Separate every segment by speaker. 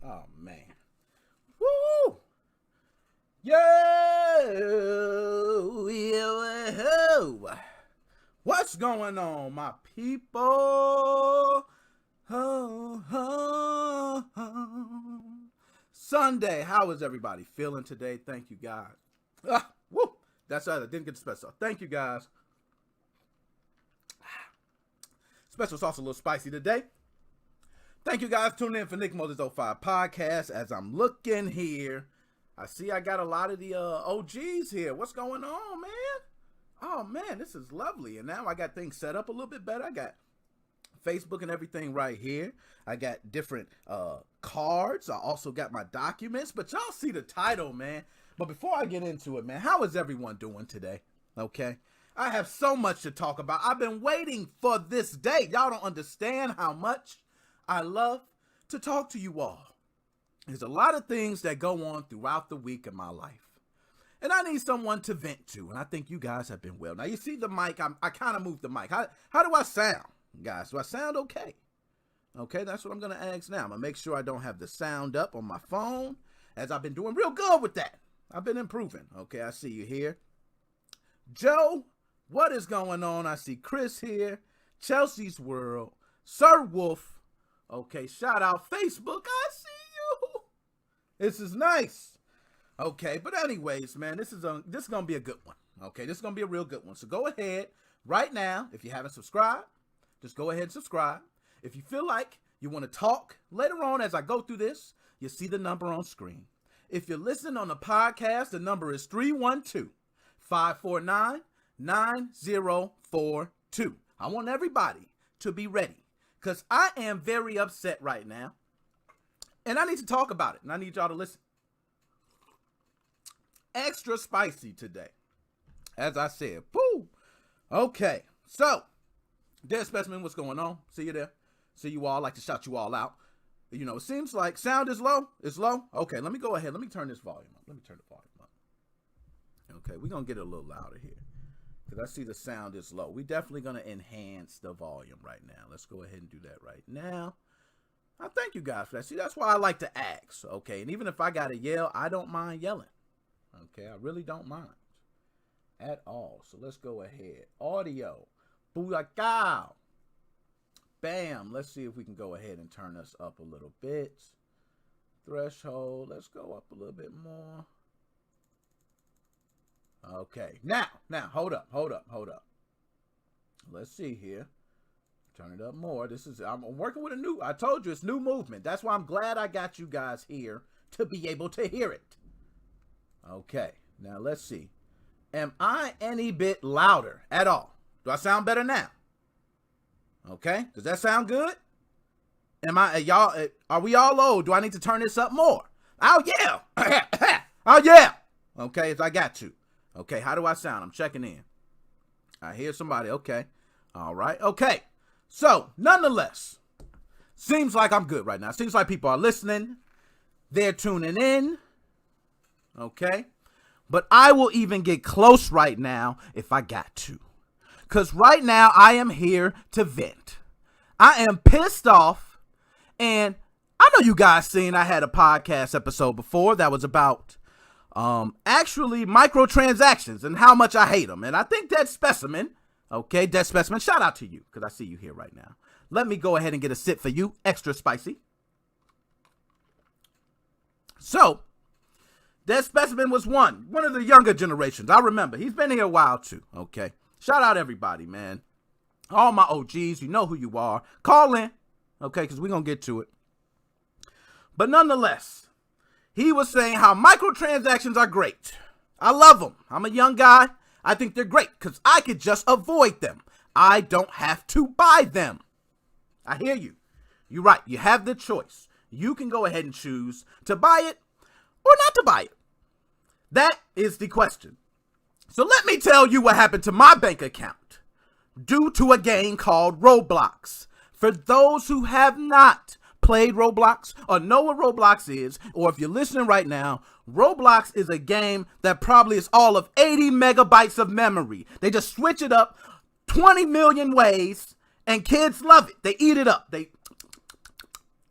Speaker 1: Oh man. Woo! Yo, yo. What's going on, my people? Sunday. How is everybody feeling today? Thank you, guys. Woo! That's right. I didn't get the special. Thank you, guys. Special sauce a little spicy today. Thank you guys for tuning in for Nickmoses05 Podcast. As I'm looking here, I see I got a lot of the OGs here. What's going on, man? Oh, man, this is lovely. And now I got things set up a little bit better. I got Facebook and everything right here. I got different cards. I also got my documents. But y'all see the title, man. But before I get into it, man, how is everyone doing today? Okay. I have so much to talk about. I've been waiting for this day. Y'all don't understand how much I love to talk to you all. There's a lot of things that go on throughout the week in my life. And I need someone to vent to. And I think you guys have been well. Now, you see the mic. I kind of moved the mic. How do I sound, guys? Do I sound okay? Okay, that's what I'm going to ask now. I'm going to make sure I don't have the sound up on my phone, as I've been doing real good with that. I've been improving. Okay, I see you here. Joe, what is going on? I see Chris here. Chelsea's World. Sir Wolf. Okay, shout out Facebook. I see you. This is nice. Okay, but anyways, man, this is gonna be a good one. Okay, this is gonna be a real good one. So go ahead right now. If you haven't subscribed, just go ahead and subscribe. If you feel like you want to talk later on as I go through this, you see the number on screen. If you're listening on the podcast, the number is 312-549-9042. I want everybody to be ready, because I am very upset right now, and I need to talk about it, and I need y'all to listen. Extra spicy today, as I said. Woo! Okay, so, Dead Specimen, what's going on? See you there. See you all. Like to shout you all out. You know, it seems like sound is low. It's low. Okay, let me go ahead. Let me turn this volume up. Let me turn the volume up. Okay, we're going to get it a little louder here, because I see the sound is low. We're definitely going to enhance the volume right now. Let's go ahead and do that right now. I thank you guys for that. See, that's why I like to ask, okay? And even if I got to yell, I don't mind yelling, okay? I really don't mind at all. So let's go ahead. Audio. Booyaka. Bam. Let's see if we can go ahead and turn this up a little bit. Threshold. Let's go up a little bit more. Okay, now, hold up. Let's see here. Turn it up more. I'm working with I told you, it's new movement. That's why I'm glad I got you guys here to be able to hear it. Okay, now let's see. Am I any bit louder at all? Do I sound better now? Okay, does that sound good? Are we all low? Do I need to turn this up more? Oh, yeah. Oh, yeah. Okay, if I got to. Okay, how do I sound? I'm checking in. I hear somebody. Okay. All right. Okay. So, nonetheless, seems like I'm good right now. Seems like people are listening. They're tuning in. Okay. But I will even get close right now if I got to. Because right now I am here to vent. I am pissed off. And I know you guys seen I had a podcast episode before that was about actually microtransactions and how much I hate them. And I think Dead Specimen, okay, Dead Specimen, shout out to you, because I see you here right now. Let me go ahead and get a sip for you, extra spicy. So, Dead Specimen was one of the younger generations. I remember. He's been here a while too, okay? Shout out everybody, man. All my OGs, you know who you are. Call in, okay, because we're going to get to it. But nonetheless, he was saying how microtransactions are great. I love them. I'm a young guy. I think they're great because I could just avoid them. I don't have to buy them. I hear you. You're right. You have the choice. You can go ahead and choose to buy it or not to buy it. That is the question. So let me tell you what happened to my bank account due to a game called Roblox. For those who have not played Roblox or know what Roblox is, or if you're listening right now, Roblox is a game that probably is all of 80 megabytes of memory. They just switch it up 20 million ways and kids love it. They eat it up.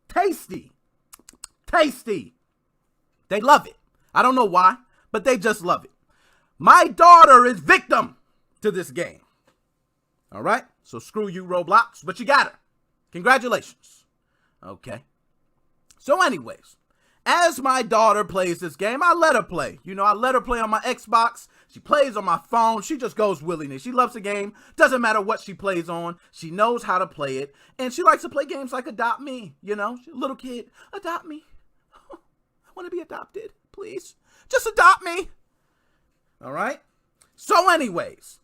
Speaker 1: Tasty. They love it. I don't know why, but they just love it. My daughter is victim to this game. All right? So screw you, Roblox, but you got her. Congratulations. Okay. So anyways, as my daughter plays this game, I let her play. You know, I let her play on my Xbox. She plays on my phone. She just goes willingly. She loves the game. Doesn't matter what she plays on. She knows how to play it. And she likes to play games like Adopt Me. You know, she's a little kid. Adopt me. I want to be adopted. Please. Just adopt me. All right. So anyways,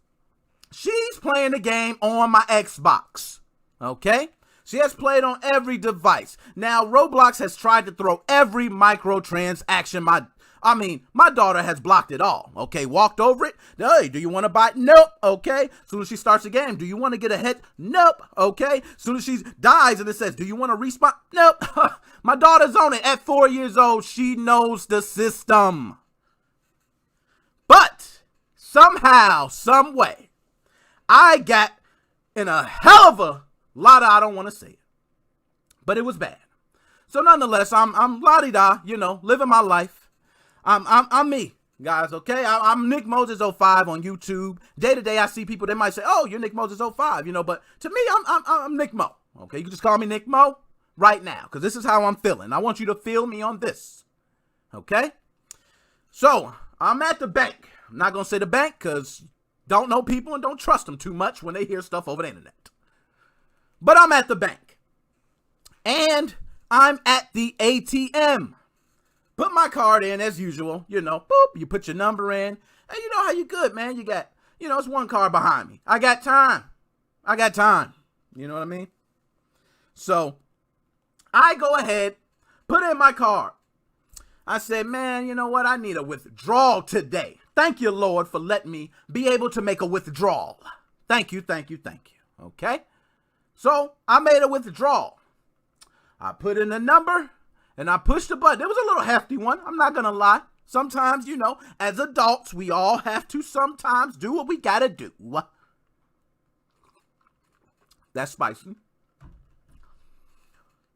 Speaker 1: she's playing the game on my Xbox. Okay. She has played on every device. Now, Roblox has tried to throw every microtransaction. My daughter has blocked it all. Okay, walked over it. Hey, do you want to buy it? Nope. Okay. As soon as she starts the game, do you want to get a hit? Nope. Okay. As soon as she dies and it says, do you want to respawn? Nope. My daughter's on it at 4 years old. She knows the system. But somehow, some way, I got in a hell of a lot of, I don't want to say it, but it was bad. So nonetheless, I'm la-di-da, you know, living my life. I'm me, guys, okay? I'm Nickmoses05 on YouTube. Day to day, I see people, they might say, oh, you're Nickmoses05, you know, but to me, I'm Nick Mo, okay? You can just call me Nick Mo right now, because this is how I'm feeling. I want you to feel me on this, okay? So, I'm at the bank. I'm not going to say the bank, because don't know people and don't trust them too much when they hear stuff over the internet. But I'm at the bank. And I'm at the ATM. Put my card in as usual. You know, boop, you put your number in. And you know how you good, man. You got, you know, it's one card behind me. I got time. You know what I mean? So, I go ahead, put in my card. I say, man, you know what? I need a withdrawal today. Thank you, Lord, for letting me be able to make a withdrawal. Thank you. Okay? So, I made a withdrawal. I put in the number, and I pushed the button. It was a little hefty one, I'm not going to lie. Sometimes, you know, as adults, we all have to sometimes do what we got to do. That's spicy.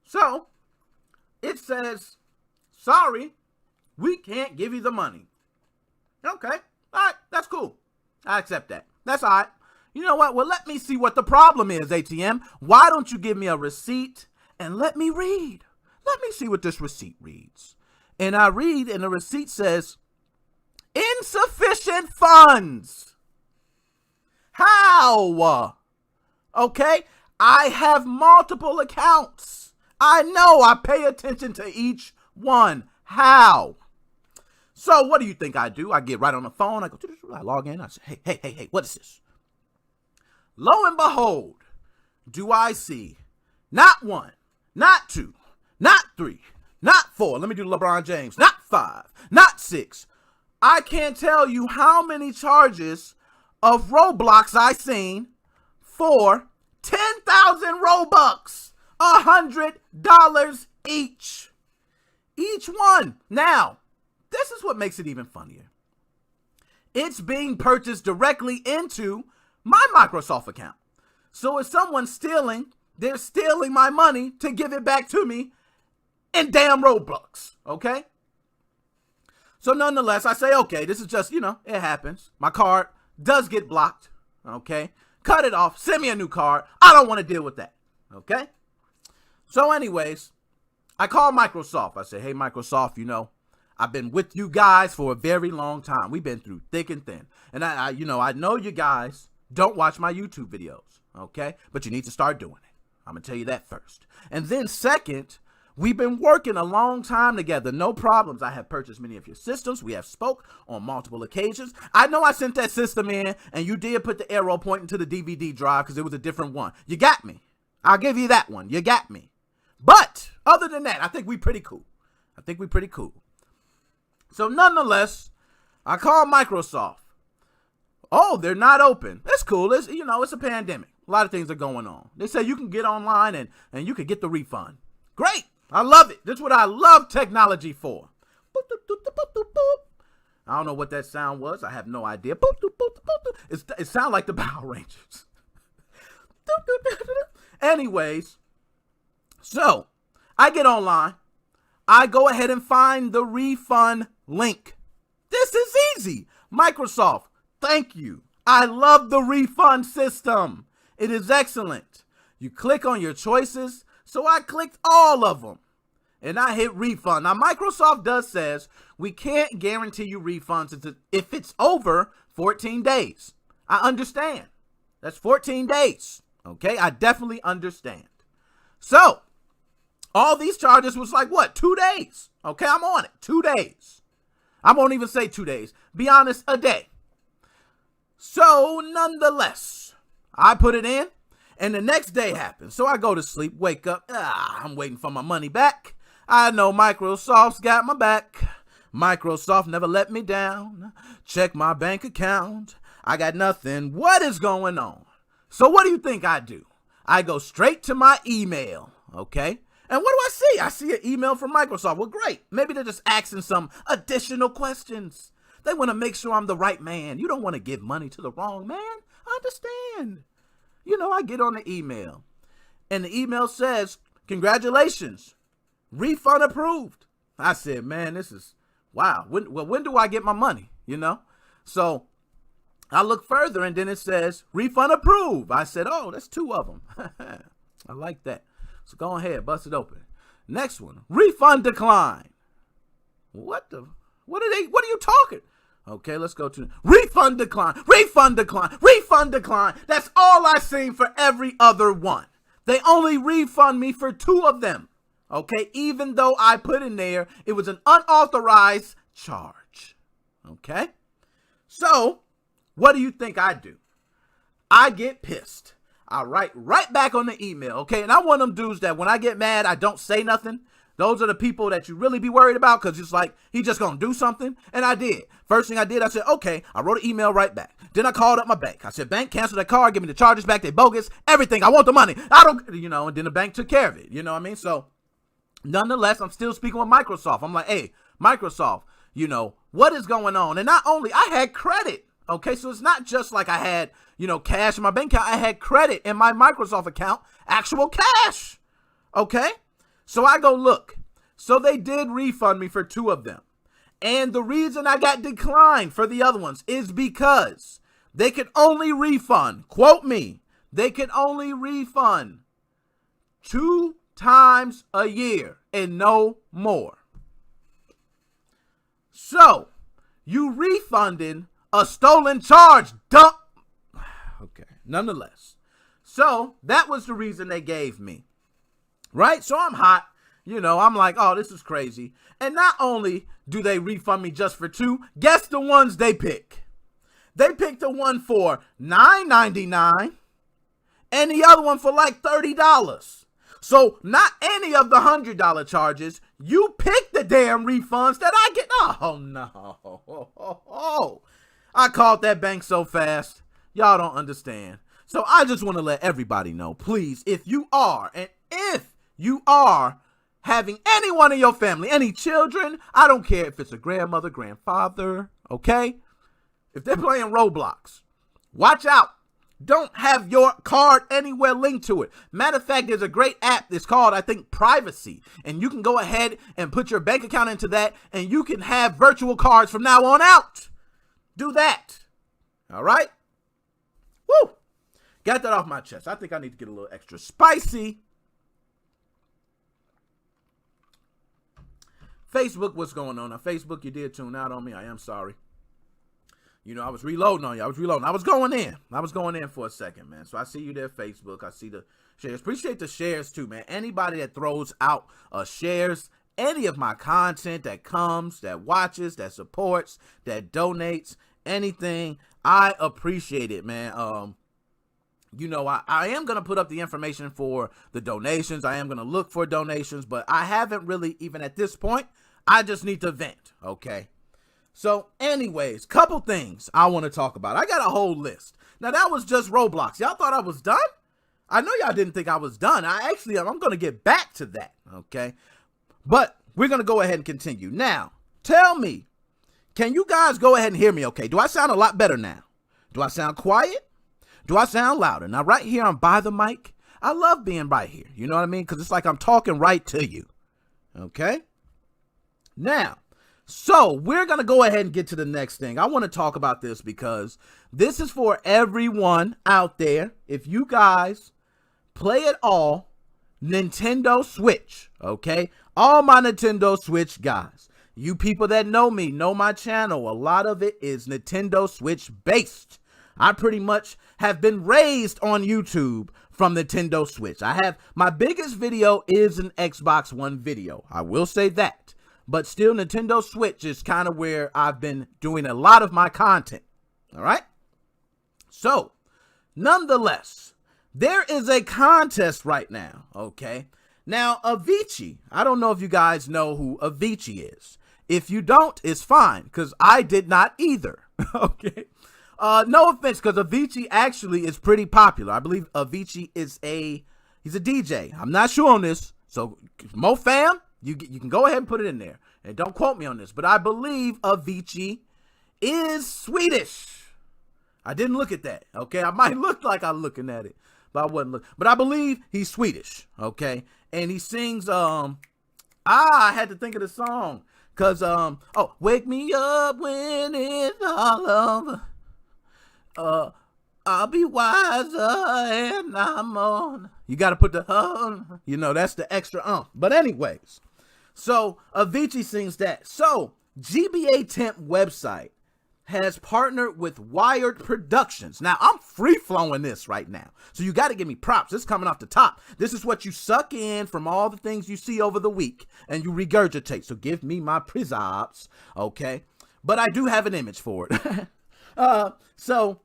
Speaker 1: So, it says, sorry, we can't give you the money. Okay, all right, that's cool. I accept that. That's all right. You know what? Well, let me see what the problem is, ATM. Why don't you give me a receipt and let me read? Let me see what this receipt reads. And I read, and the receipt says, insufficient funds. How? Okay, I have multiple accounts. I know, I pay attention to each one. How? So what do you think I do? I get right on the phone. I log in. I say, hey, what is this? Lo and behold, do I see not one, not two, not three, not four. Let me do LeBron James. Not 5, not 6. I can't tell you how many charges of Roblox I seen for 10,000 Robux, $100 each. Each one. Now, this is what makes it even funnier. It's being purchased directly into my Microsoft account. So if someone's stealing, they're stealing my money to give it back to me in damn Roblox, okay? So nonetheless, I say, okay, this is just, you know, it happens. My card does get blocked, okay? Cut it off, send me a new card. I don't want to deal with that, okay? So anyways, I call Microsoft. I say, hey, Microsoft, you know, I've been with you guys for a very long time. We've been through thick and thin. And I know you guys don't watch my YouTube videos, okay? But you need to start doing it. I'm going to tell you that first. And then second, we've been working a long time together. No problems. I have purchased many of your systems. We have spoke on multiple occasions. I know I sent that system in, and you did put the arrow pointing to the DVD drive because it was a different one. You got me. I'll give you that one. You got me. But other than that, I think we pretty cool. So nonetheless, I called Microsoft. Oh, they're not open. That's cool. It's a pandemic. A lot of things are going on. They say you can get online and you can get the refund. Great. I love it. This is what I love technology for. I don't know what that sound was. I have no idea. It sounds like the Power Rangers. Anyways, so I get online. I go ahead and find the refund link. This is easy. Microsoft, thank you. I love the refund system. It is excellent. You click on your choices. So I clicked all of them and I hit refund. Now, Microsoft says we can't guarantee you refunds if it's over 14 days. I understand. That's 14 days. Okay. I definitely understand. So all these charges was like, what? 2 days. Okay. I'm on it. 2 days. I won't even say 2 days. Be honest, a day. So nonetheless, I put it in. And the next day happens. So I go to sleep, wake up. I'm waiting for my money back. I know Microsoft's got my back. Microsoft never let me down. Check my bank account. I got nothing. What is going on? So what do you think I do? I go straight to my email. Okay. And what do I see? I see an email from Microsoft. Well, great. Maybe they're just asking some additional questions. They want to make sure I'm the right man. You don't want to give money to the wrong man. I understand. I get on the email and the email says, congratulations, refund approved. I said, man, this is wow. When do I get my money? So I look further and then it says refund approved. I said, oh, that's 2 of them. I like that. So go ahead, bust it open. Next one, refund decline. What are you talking? Okay, let's go to refund decline, refund decline, refund decline. That's all I seen for every other one. They only refund me for 2 of them. Okay, even though I put in there, it was an unauthorized charge. Okay, so what do you think I do? I get pissed. I write right back on the email. Okay, and I'm one of them dudes that when I get mad, I don't say nothing. Those are the people that you really be worried about because it's like, he just going to do something. And I did. First thing I did, I said, okay, I wrote an email right back. Then I called up my bank. I said, bank, cancel that card. Give me the charges back. They bogus. Everything. I want the money. I don't, and then the bank took care of it. You know what I mean? So nonetheless, I'm still speaking with Microsoft. I'm like, hey, Microsoft, what is going on? And not only, I had credit. Okay, so it's not just like I had, cash in my bank account. I had credit in my Microsoft account, actual cash. Okay. So I go look. So they did refund me for 2 of them. And the reason I got declined for the other ones is because they could only refund, quote me, they could only refund 2 times a year and no more. So you refunding a stolen charge, dump. Okay, nonetheless. So that was the reason they gave me. Right? So I'm hot. I'm like, oh, this is crazy. And not only do they refund me just for 2, guess the ones they pick. They picked the one for $9.99 and the other one for like $30. So not any of the $100 charges. You pick the damn refunds that I get. Oh, no. I called that bank so fast. Y'all don't understand. So I just want to let everybody know, please, if you are having anyone in your family, any children, I don't care if it's a grandmother, grandfather, okay? If they're playing Roblox, watch out. Don't have your card anywhere linked to it. Matter of fact, there's a great app that's called, I think, Privacy. And you can go ahead and put your bank account into that, and you can have virtual cards from now on out. Do that. All right? Woo! Got that off my chest. I think I need to get a little extra spicy. Facebook, what's going on? Now, Facebook, you did tune out on me. I am sorry. You know, I was reloading on you. I was going in for a second, man. So I see you there, Facebook. I see the shares. Appreciate the shares, too, man. Anybody that throws out shares any of my content, that comes, that watches, that supports, that donates, anything, I appreciate it, man. You know, I am going to put up the information for the donations. I am going to look for donations, but I haven't really, even at this point, I just need to vent, okay? So anyways, couple things I want to talk about. I got a whole list. Now, that was just Roblox. Y'all thought I was done? I know y'all didn't think I was done. I'm going to get back to that, okay? But we're going to go ahead and continue. Now, tell me, can you guys go ahead and hear me okay? Do I sound a lot better now? Do I sound quiet? Do I sound louder? Now, right here, I'm by the mic. I love being right here. You know what I mean? Because it's like I'm talking right to you, okay? Now, so we're going to go ahead and get to the next thing. I want to talk about this because this is for everyone out there. If you guys play at all Nintendo Switch, okay? All my Nintendo Switch guys. You people that know me, know my channel. A lot of it is Nintendo Switch based. I pretty much have been raised on YouTube from Nintendo Switch. My biggest video is an Xbox One video. I will say that. But still, Nintendo Switch is kind of where I've been doing a lot of my content. All right? So, nonetheless, there is a contest right now, okay? Now, Avicii, I don't know if you guys know who Avicii is. If you don't, it's fine, because I did not either, okay? No offense, because Avicii actually is pretty popular. I believe Avicii he's a DJ. I'm not sure on this, so MoFam, you can go ahead and put it in there. And don't quote me on this, but I believe Avicii is Swedish. I didn't look at that, okay? I might look like I'm looking at it, but I wasn't looking. But I believe he's Swedish, okay? And he sings, I had to think of the song. Because, wake me up when it's all over. I'll be wiser and I'm on. You got to put the, that's the extra But anyways, so Avicii sings that. So GBA Temp website has partnered with Wired Productions. Now, I'm free-flowing this right now, so you got to give me props. This is coming off the top. This is what you suck in from all the things you see over the week, and you regurgitate. So give me my props, okay? But I do have an image for it. So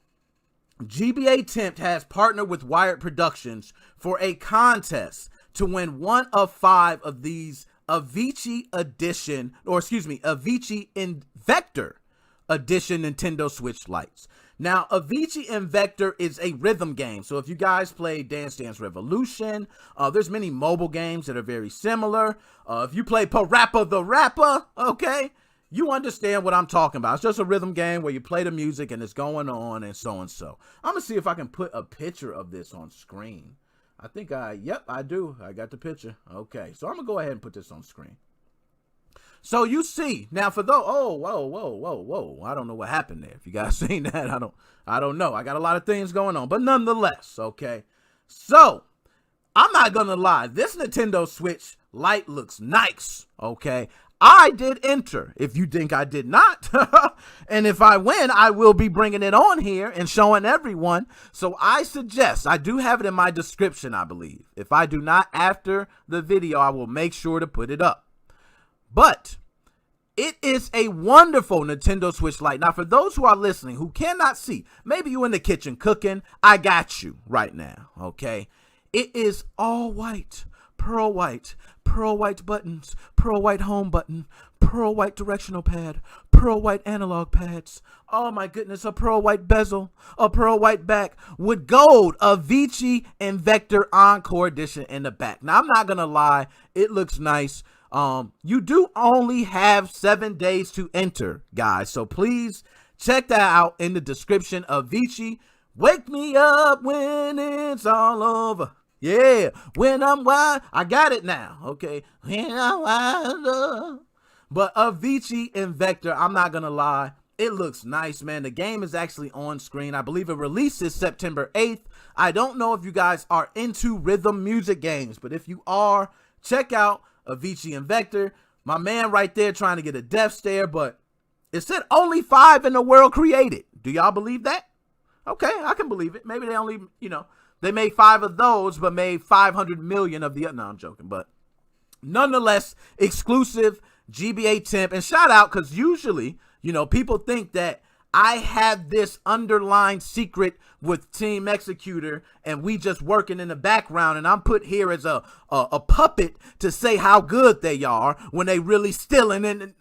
Speaker 1: GBA Temp has partnered with Wired Productions for a contest to win one of 5 of these Avicii Invector Edition Nintendo Switch Lites. Now, Avicii Invector is a rhythm game. So if you guys play Dance Dance Revolution, there's many mobile games that are very similar. If you play Parappa the Rapper, okay, you understand what I'm talking about. It's just a rhythm game where you play the music and it's going on and so and so. I'm going to see if I can put a picture of this on screen. I think yep, I do. I got the picture. Okay, so I'm going to go ahead and put this on screen. So you see, now for those, whoa. I don't know what happened there. If you guys seen that, I don't know. I got a lot of things going on, but nonetheless, okay. So I'm not going to lie. This Nintendo Switch Lite looks nice, okay. I did enter, if you think I did not. And if I win, I will be bringing it on here and showing everyone. So I suggest, I do have it in my description, I believe. If I do not, after the video, I will make sure to put it up. But it is a wonderful Nintendo Switch Lite. Now, for those who are listening who cannot see, maybe you in the kitchen cooking, I got you right now, okay? It is all white, pearl white buttons, pearl white home button, pearl white directional pad, pearl white analog pads. Oh my goodness, a pearl white bezel, a pearl white back with gold Avicii Invector Encore Edition in the back. Now, I'm not going to lie, it looks nice. You do only have 7 days to enter, guys. So please check that out in the description. Avicii, wake me up when it's all over. Yeah, when I'm wild, I got it now. Okay, when I'm wild. But Avicii Invector, I'm not gonna lie, it looks nice, man. The game is actually on screen. I believe it releases September 8th. I don't know if you guys are into rhythm music games, but if you are, check out Avicii Invector. My man right there trying to get a death stare, but it said only 5 in the world created. Do y'all believe that? Okay, I can believe it. Maybe they only, they made 5 of those, but made 500 million of the other. No, I'm joking. But nonetheless, exclusive GBA temp. And shout out, because usually, people think that I have this underlying secret with Team Executor and we just working in the background, and I'm put here as a puppet to say how good they are when they really stealing. And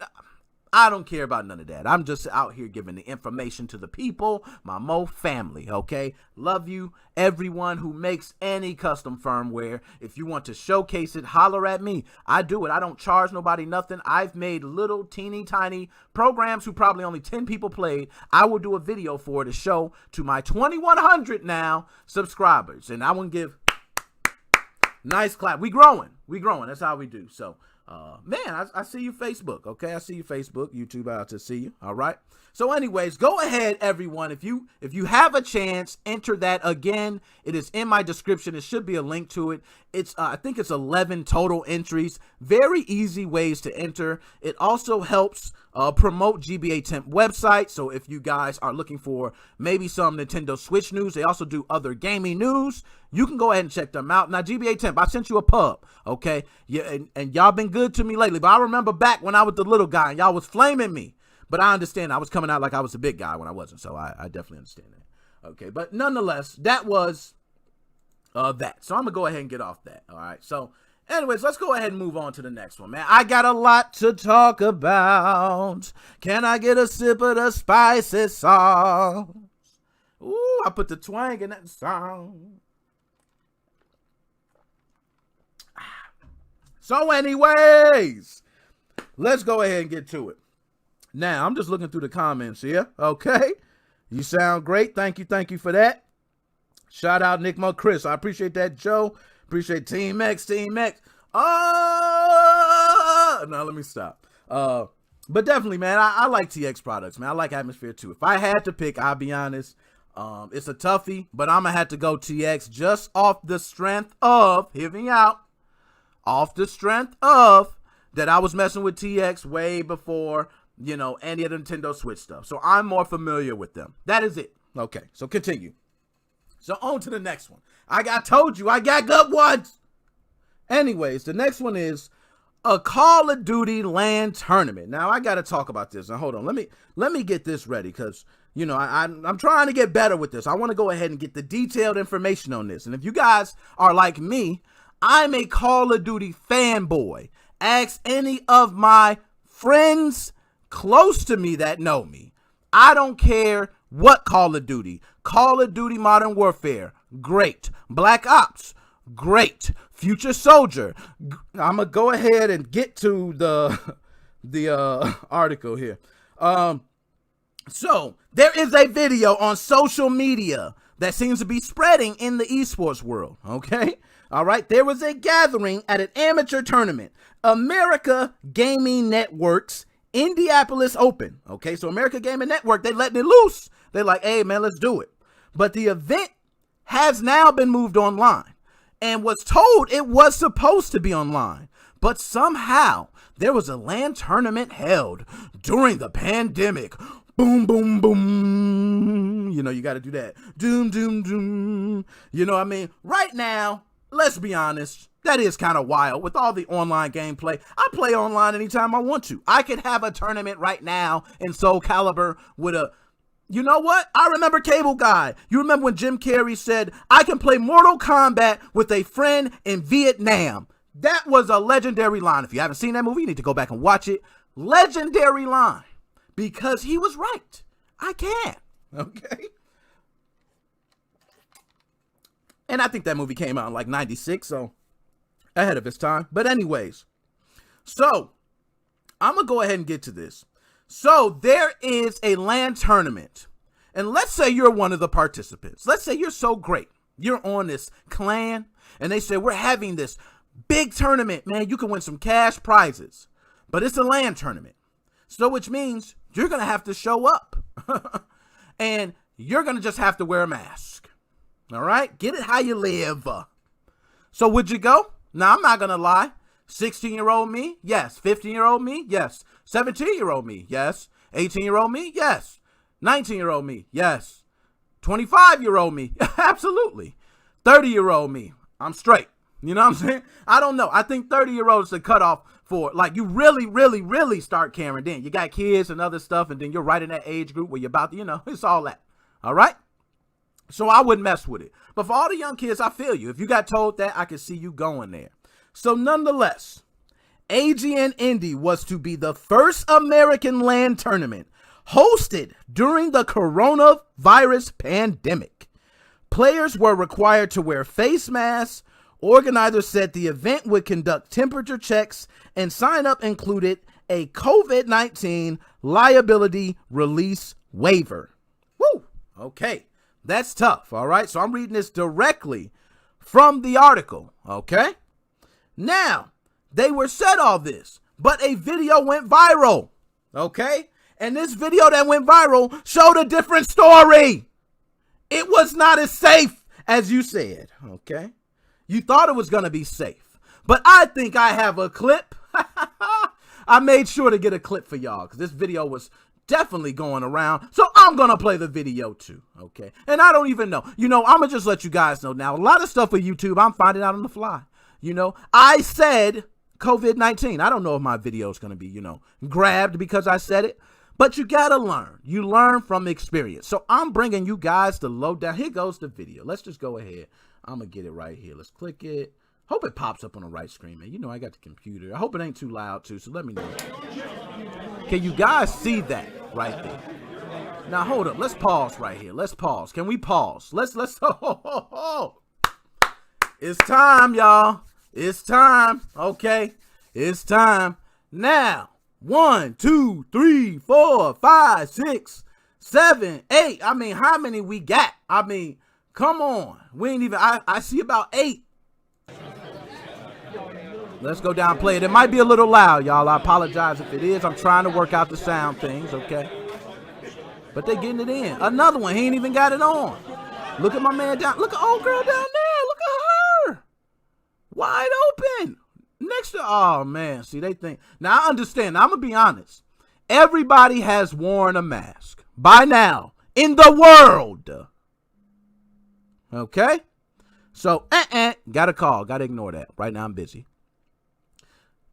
Speaker 1: I don't care about none of that. I'm just out here giving the information to the people, my Mo family, okay? Love you, everyone who makes any custom firmware. If you want to showcase it, holler at me. I do it. I don't charge nobody nothing. I've made little teeny tiny programs who probably only 10 people played. I will do a video for to show to my 2,100 now subscribers. And I want to give nice clap. We growing. That's how we do. So, man, I see you Facebook, okay? I see you Facebook, YouTube out to see you, all right? So anyways, go ahead, everyone. If you have a chance, enter that. Again, it is in my description. It should be a link to it. It's I think it's 11 total entries. Very easy ways to enter. It also helps promote GBA Temp website. So if you guys are looking for maybe some Nintendo Switch news, they also do other gaming news. You can go ahead and check them out. Now, GBA Temp, I sent you a pub, okay? Yeah, and y'all been good to me lately. But I remember back when I was the little guy and y'all was flaming me. But I understand I was coming out like I was a big guy when I wasn't. So I definitely understand that. Okay, but nonetheless, that was that. So I'm going to go ahead and get off that, all right? So anyways, let's go ahead and move on to the next one, man. I got a lot to talk about. Can I get a sip of the spicy sauce? Ooh, I put the twang in that song. So anyways, let's go ahead and get to it. Now, I'm just looking through the comments here, okay? You sound great. Thank you for that. Shout out Nickmo Chris. I appreciate that, Joe. Appreciate Team X. Oh, no, let me stop. But definitely, man, I like TX products, man. I like Atmosphere too. If I had to pick, I'll be honest, it's a toughie, but I'm going to have to go TX just off the strength of, hear me out, off the strength of that I was messing with TX way before, any of the Nintendo Switch stuff. So I'm more familiar with them. That is it. Okay, so continue. So on to the next one. Told you, I got good ones. Anyways, the next one is a Call of Duty LAN tournament. Now I got to talk about this. Now hold on, let me get this ready because I'm trying to get better with this. I want to go ahead and get the detailed information on this. And if you guys are like me, I'm a Call of Duty fanboy. Ask any of my friends close to me that know me. I don't care what Call of Duty. Call of Duty Modern Warfare, great. Black Ops, great. Future Soldier. I'm gonna go ahead and get to the article here. So there is a video on social media that seems to be spreading in the esports world. Okay, all right. There was a gathering at an amateur tournament, America Gaming Network's Indianapolis Open. Okay, so America Gaming Network, they letting it loose. They're like, hey man, let's do it. But the event has now been moved online and was told it was supposed to be online. But somehow there was a LAN tournament held during the pandemic. Boom, boom, boom. You got to do that. Doom, doom, doom. Right now, let's be honest. That is kind of wild with all the online gameplay. I play online anytime I want to. I could have a tournament right now in Soul Calibur with a, you know what? I remember Cable Guy. You remember when Jim Carrey said, I can play Mortal Kombat with a friend in Vietnam. That was a legendary line. If you haven't seen that movie, you need to go back and watch it. Legendary line. Because he was right. I can. Okay? And I think that movie came out in like 96, so ahead of its time. But anyways, so I'm going to go ahead and get to this. So there is a LAN tournament. And let's say you're one of the participants. Let's say you're so great. You're on this clan and they say, we're having this big tournament, man. You can win some cash prizes, but it's a LAN tournament. So which means you're going to have to show up and you're going to just have to wear a mask. All right. Get it how you live. So would you go? Now, I'm not going to lie. 16-year-old me? Yes. 15-year-old me? Yes. 17-year-old me? Yes. 18-year-old me? Yes. 19-year-old me? Yes. 25-year-old me? Absolutely. 30-year-old me? I'm straight. You know what I'm saying? I don't know. I think 30-year-olds is the cutoff for, like, you really, really, really start caring then. You got kids and other stuff, and then you're right in that age group where you're about to, it's all that. All right? So I wouldn't mess with it. But for all the young kids, I feel you. If you got told that, I can see you going there. So nonetheless, AGN Indy was to be the first American LAN tournament hosted during the coronavirus pandemic. Players were required to wear face masks. Organizers said the event would conduct temperature checks, and sign-up included a COVID-19 liability release waiver. Woo! Okay, that's tough, all right? So I'm reading this directly from the article, okay? Now, they were said all this, but a video went viral, okay? And this video that went viral showed a different story. It was not as safe as you said, okay? You thought it was going to be safe, but I think I have a clip. I made sure to get a clip for y'all because this video was definitely going around. So I'm going to play the video too, okay? And I don't even know. I'm going to just let you guys know now. A lot of stuff with YouTube, I'm finding out on the fly. I said COVID-19. I don't know if my video is going to be, grabbed because I said it. But you got to learn. You learn from experience. So I'm bringing you guys the lowdown. Here goes the video. Let's just go ahead. I'm going to get it right here. Let's click it. Hope it pops up on the right screen, man. I got the computer. I hope it ain't too loud, too, so let me know. Can you guys see that right there? Now, hold up. Let's pause right here. Let's pause. Can we pause? Let's. It's time, y'all. It's time. Okay. It's time. Now, 1, 2, 3, 4, 5, 6, 7, 8. I mean, how many we got? I mean, come on. We ain't even, I see about 8. Let's go down and play it. It might be a little loud, y'all. I apologize if it is. I'm trying to work out the sound things, okay? But they getting it in. Another one. He ain't even got it on. Look at my man down. Look at old girl down there. Look at her. Wide open. Next to, oh, man. See, they think. Now, I understand. Now, I'm going to be honest. Everybody has worn a mask by now in the world. Okay? So, got a call. Got to ignore that. Right now, I'm busy.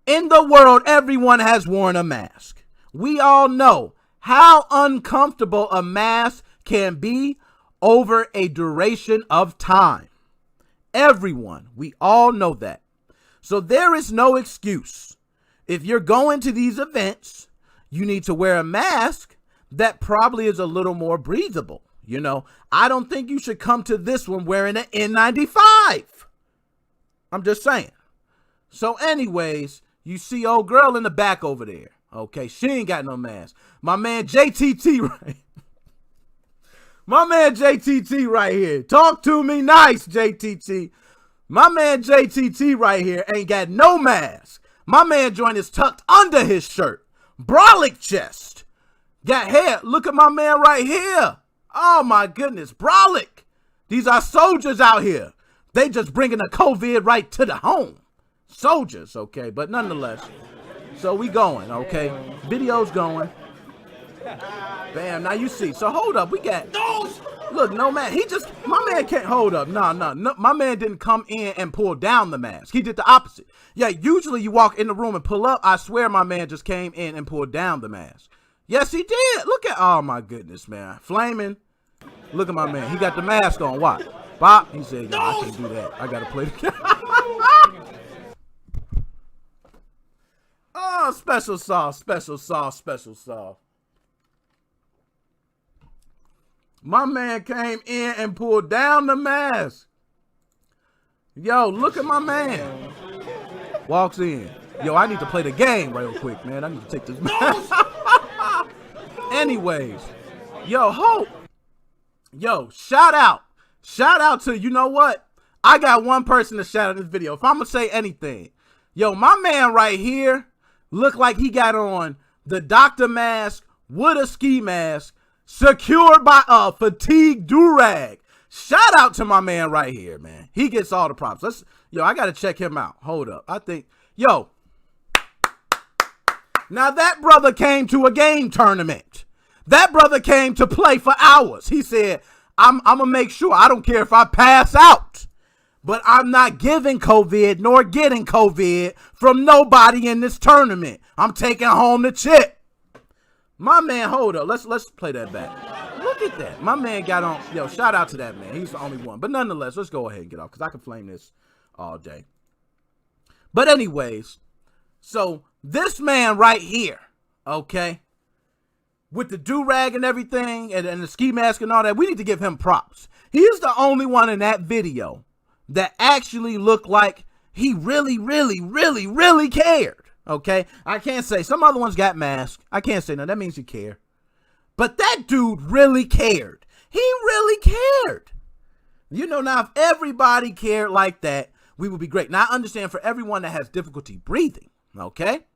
Speaker 1: In the world, everyone has worn a mask. We all know how uncomfortable a mask can be over a duration of time. Everyone, we all know that. So there is no excuse. If you're going to these events, you need to wear a mask that probably is a little more breathable. I don't think you should come to this one wearing an N95. I'm just saying. So anyways, you see old girl in the back over there. Okay, she ain't got no mask. My man JTT right. My man JTT right here. Talk to me nice, JTT. My man JTT right here ain't got no mask. My man joint is tucked under his shirt. Brolic chest. Got hair. Look at my man right here. Oh my goodness, brolic. These are soldiers out here. They just bringing the COVID right to the home. Soldiers, okay, but nonetheless. So we going, okay. Video's going. Bam, now you see. So hold up, we got those. Look, no man, my man can't hold up. No, my man didn't come in and pull down the mask. He did the opposite. Yeah, usually you walk in the room and pull up. I swear my man just came in and pulled down the mask. Yes, he did. Look at, oh my goodness, man. Flaming. Look at my man. He got the mask on. What? Bop. He said, yo, I can't do that. I got to play the game. Oh, special sauce. My man came in and pulled down the mask. Yo, look at my man. Walks in. Yo, I need to play the game real quick, man. I need to take this mask. Anyways, yo, Hope. Yo, shout out to, you know what? I got one person to shout out in this video. If I'm going to say anything, yo, my man right here looked like he got on the doctor mask with a ski mask secured by a fatigue do-rag. Shout out to my man right here, man. He gets all the props. I got to check him out. Hold up. Now that brother came to a game tournament. That brother came to play for hours. He said, I'm going to make sure, I don't care if I pass out, but I'm not giving COVID nor getting COVID from nobody in this tournament. I'm taking home the chip. My man, hold up. Let's play that back. Look at that. My man got on. Shout out to that man. He's the only one. But nonetheless, let's go ahead and get off because I can flame this all day. But anyways, so this man right here, okay, with the do-rag and everything and the ski mask and all that, we need to give him props. He is the only one in that video that actually looked like he really, really, really, really cared. Okay, I can't say some other ones got masks. I can't say no. That means you care. But that dude really cared. He really cared. Now if everybody cared like that, we would be great. Now I understand for everyone that has difficulty breathing, okay,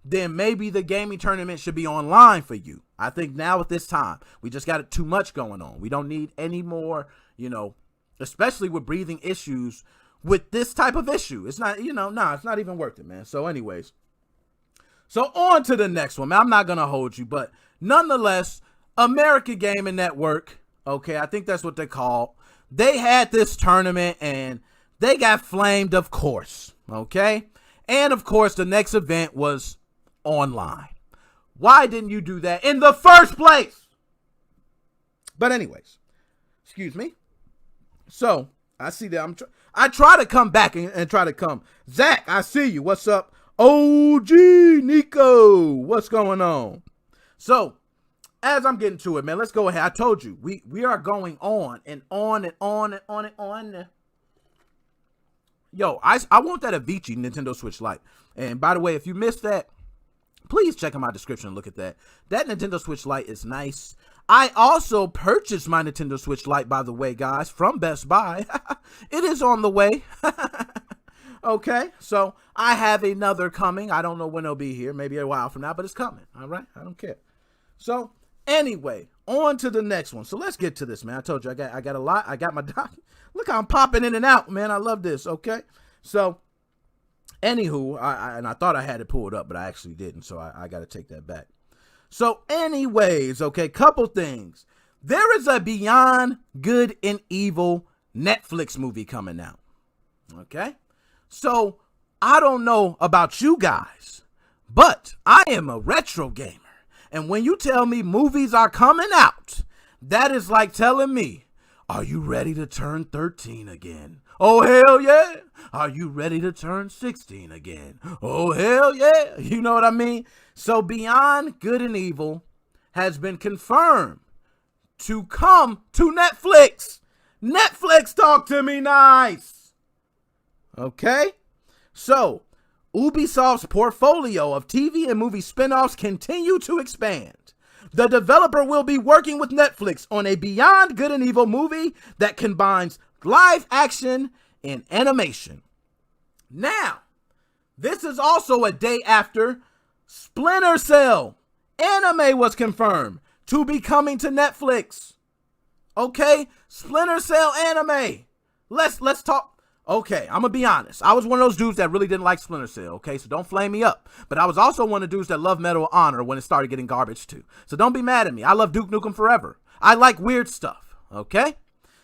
Speaker 1: then maybe the gaming tournament should be online for you. I think now at this time, we just got too much going on. We don't need any more, especially with breathing issues with this type of issue. It's not, it's not even worth it, man. So anyways, so on to the next one, man. I'm not going to hold you, but nonetheless, American Gaming Network, okay, I think that's what they call. They had this tournament and they got flamed, of course, okay? And of course, the next event was online. Why didn't you do that in the first place? But anyways, excuse me. So I see that I try to come back and try to come. Zach, I see you. What's up? OG Nico, what's going on? So as I'm getting to it, man, let's go ahead. I told you we are going on and on and on and on and on. Yo, I want that Avicii Nintendo Switch Lite. And by the way, if you missed that, please check out my description and look at that. That Nintendo Switch Lite is nice. I also purchased my Nintendo Switch Lite, by the way, guys, from Best Buy. It is on the way. Okay, so I have another coming. I don't know when it'll be here. Maybe a while from now, but it's coming. All right, I don't care. So anyway, on to the next one. So let's get to this, man. I told you I got a lot. I got my doc. Look how I'm popping in and out, man. I love this. Okay, so anywho, I thought I had it pulled up, but I actually didn't. So I got to take that back. So anyways, okay, couple things. There is a Beyond Good and Evil Netflix movie coming out. Okay. So I don't know about you guys, but I am a retro gamer. And when you tell me movies are coming out, that is like telling me, are you ready to turn 13 again? Oh, hell yeah. Are you ready to turn 16 again? Oh, hell yeah. You know what I mean? So Beyond Good and Evil has been confirmed to come to Netflix. Netflix, talk to me nice. Okay? So Ubisoft's portfolio of TV and movie spinoffs continue to expand. The developer will be working with Netflix on a Beyond Good and Evil movie that combines live action and animation. Now, this is also a day after Splinter Cell anime was confirmed to be coming to Netflix. Okay, Splinter Cell anime. Let's talk. Okay, I'm gonna be honest. I was one of those dudes that really didn't like Splinter Cell, okay? So don't flame me up. But I was also one of the dudes that loved Medal of Honor when it started getting garbage too. So don't be mad at me. I love Duke Nukem Forever. I like weird stuff, okay?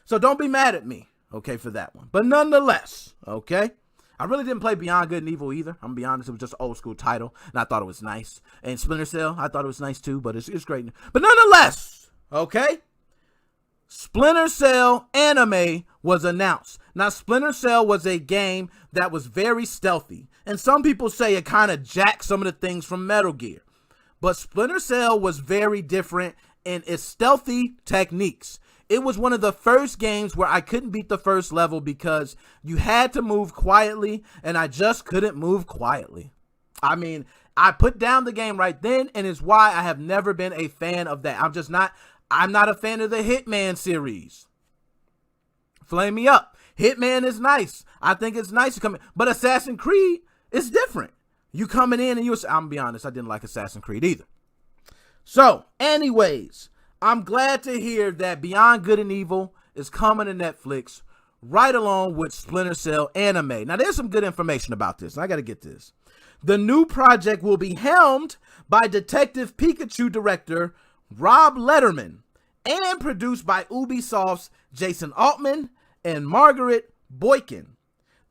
Speaker 1: So don't be mad at me, okay, for that one. But nonetheless, okay? I really didn't play Beyond Good and Evil either. I'm gonna be honest. It was just an old school title, and I thought it was nice. And Splinter Cell, I thought it was nice too, but it's great. But nonetheless, okay? Splinter Cell anime was announced. Now, Splinter Cell was a game that was very stealthy, and some people say it kind of jacked some of the things from Metal Gear. But Splinter Cell was very different in its stealthy techniques. It was one of the first games where I couldn't beat the first level because you had to move quietly, and I just couldn't move quietly. I mean, I put down the game right then, and it's why I have never been a fan of that. I'm not a fan of the Hitman series. Flame me up. Hitman is nice. I think it's nice to come in. But Assassin's Creed is different. You coming in and I'm gonna be honest, I didn't like Assassin's Creed either. So, anyways, I'm glad to hear that Beyond Good and Evil is coming to Netflix right along with Splinter Cell anime. Now, there's some good information about this. I got to get this. The new project will be helmed by Detective Pikachu director Rob Letterman and produced by Ubisoft's Jason Altman and Margaret Boykin.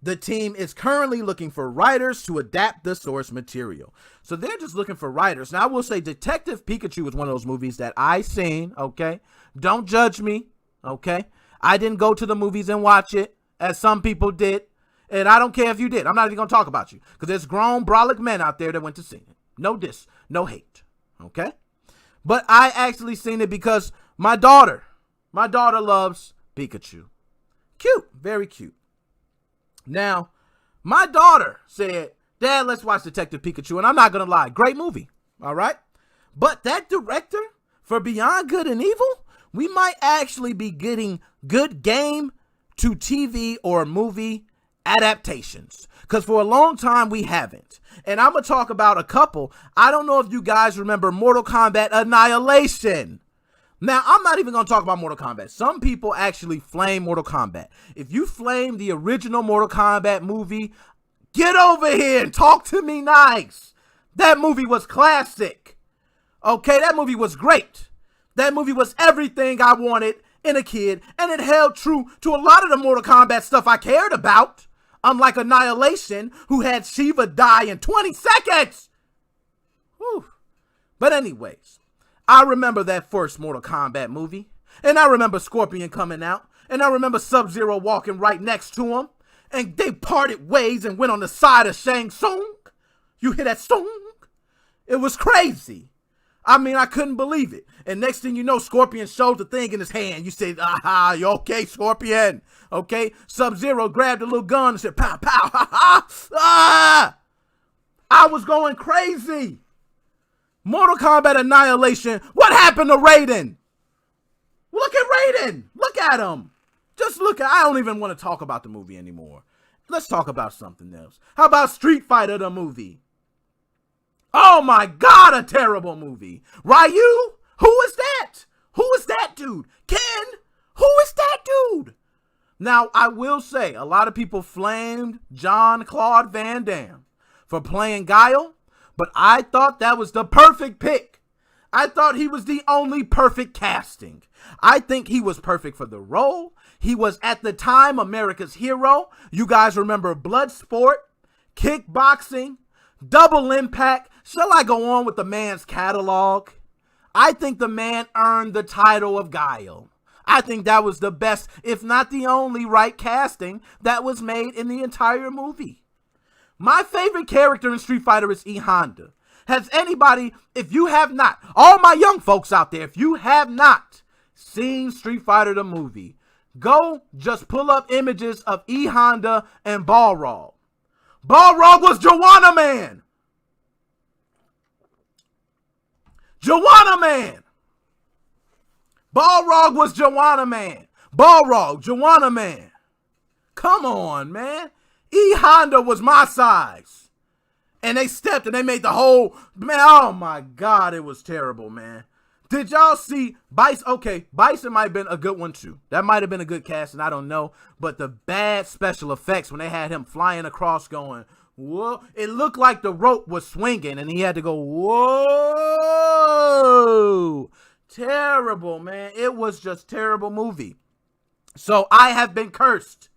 Speaker 1: The team is currently looking for writers to adapt the source material. So they're just looking for writers. Now, I will say Detective Pikachu is one of those movies that I seen, okay? Don't judge me, okay? I didn't go to the movies and watch it, as some people did. And I don't care if you did. I'm not even going to talk about you. Because there's grown, brolic men out there that went to see it. No diss, no hate, okay? But I actually seen it because my daughter loves Pikachu. Cute, very cute. Now, my daughter said, Dad, let's watch Detective Pikachu. And I'm not going to lie, great movie, all right? But that director for Beyond Good and Evil, we might actually be getting good game to TV or movie adaptations. Because for a long time, we haven't. And I'm going to talk about a couple. I don't know if you guys remember Mortal Kombat Annihilation. Now, I'm not even going to talk about Mortal Kombat. Some people actually flame Mortal Kombat. If you flame the original Mortal Kombat movie, get over here and talk to me nice. That movie was classic. Okay, that movie was great. That movie was everything I wanted in a kid, and it held true to a lot of the Mortal Kombat stuff I cared about. Unlike Annihilation, who had Shiva die in 20 seconds. Whew. But anyways, I remember that first Mortal Kombat movie, and I remember Scorpion coming out, and I remember Sub-Zero walking right next to him, and they parted ways and went on the side of Shang Tsung. You hear that song? It was crazy. I mean, I couldn't believe it. And next thing you know, Scorpion showed the thing in his hand. You said, aha, you okay, Scorpion? Okay? Sub-Zero grabbed a little gun and said, pow, pow, ha, ha, ah! I was going crazy. Mortal Kombat Annihilation. What happened to Raiden? Look at Raiden. Look at him. Just look at, I don't even want to talk about the movie anymore. Let's talk about something else. How about Street Fighter, the movie? Oh my God, a terrible movie. Ryu? Who is that? Who is that dude? Ken? Who is that dude? Now, I will say, a lot of people flamed Jean-Claude Van Damme for playing Guile, but I thought that was the perfect pick. I thought he was the only perfect casting. I think he was perfect for the role. He was, at the time, America's hero. You guys remember Bloodsport, Kickboxing, Double Impact. Shall I go on with the man's catalog? I think the man earned the title of Guile. I think that was the best, if not the only, right casting that was made in the entire movie. My favorite character in Street Fighter is E Honda. Has anybody, if you have not, all my young folks out there, if you have not seen Street Fighter the movie, go just pull up images of E Honda and Balrog. Balrog was Joanna Man. Joanna Man. Balrog was Joanna Man. Balrog, Joanna Man. Come on, man. E Honda was my size. And they stepped and they made the whole, man, oh my God, it was terrible, man. Did y'all see Bison? Okay, Bison might have been a good one too. That might have been a good casting, I don't know. But the bad special effects when they had him flying across going, whoa, it looked like the rope was swinging and he had to go, whoa. Terrible, man. It was just terrible movie. So I have been cursed.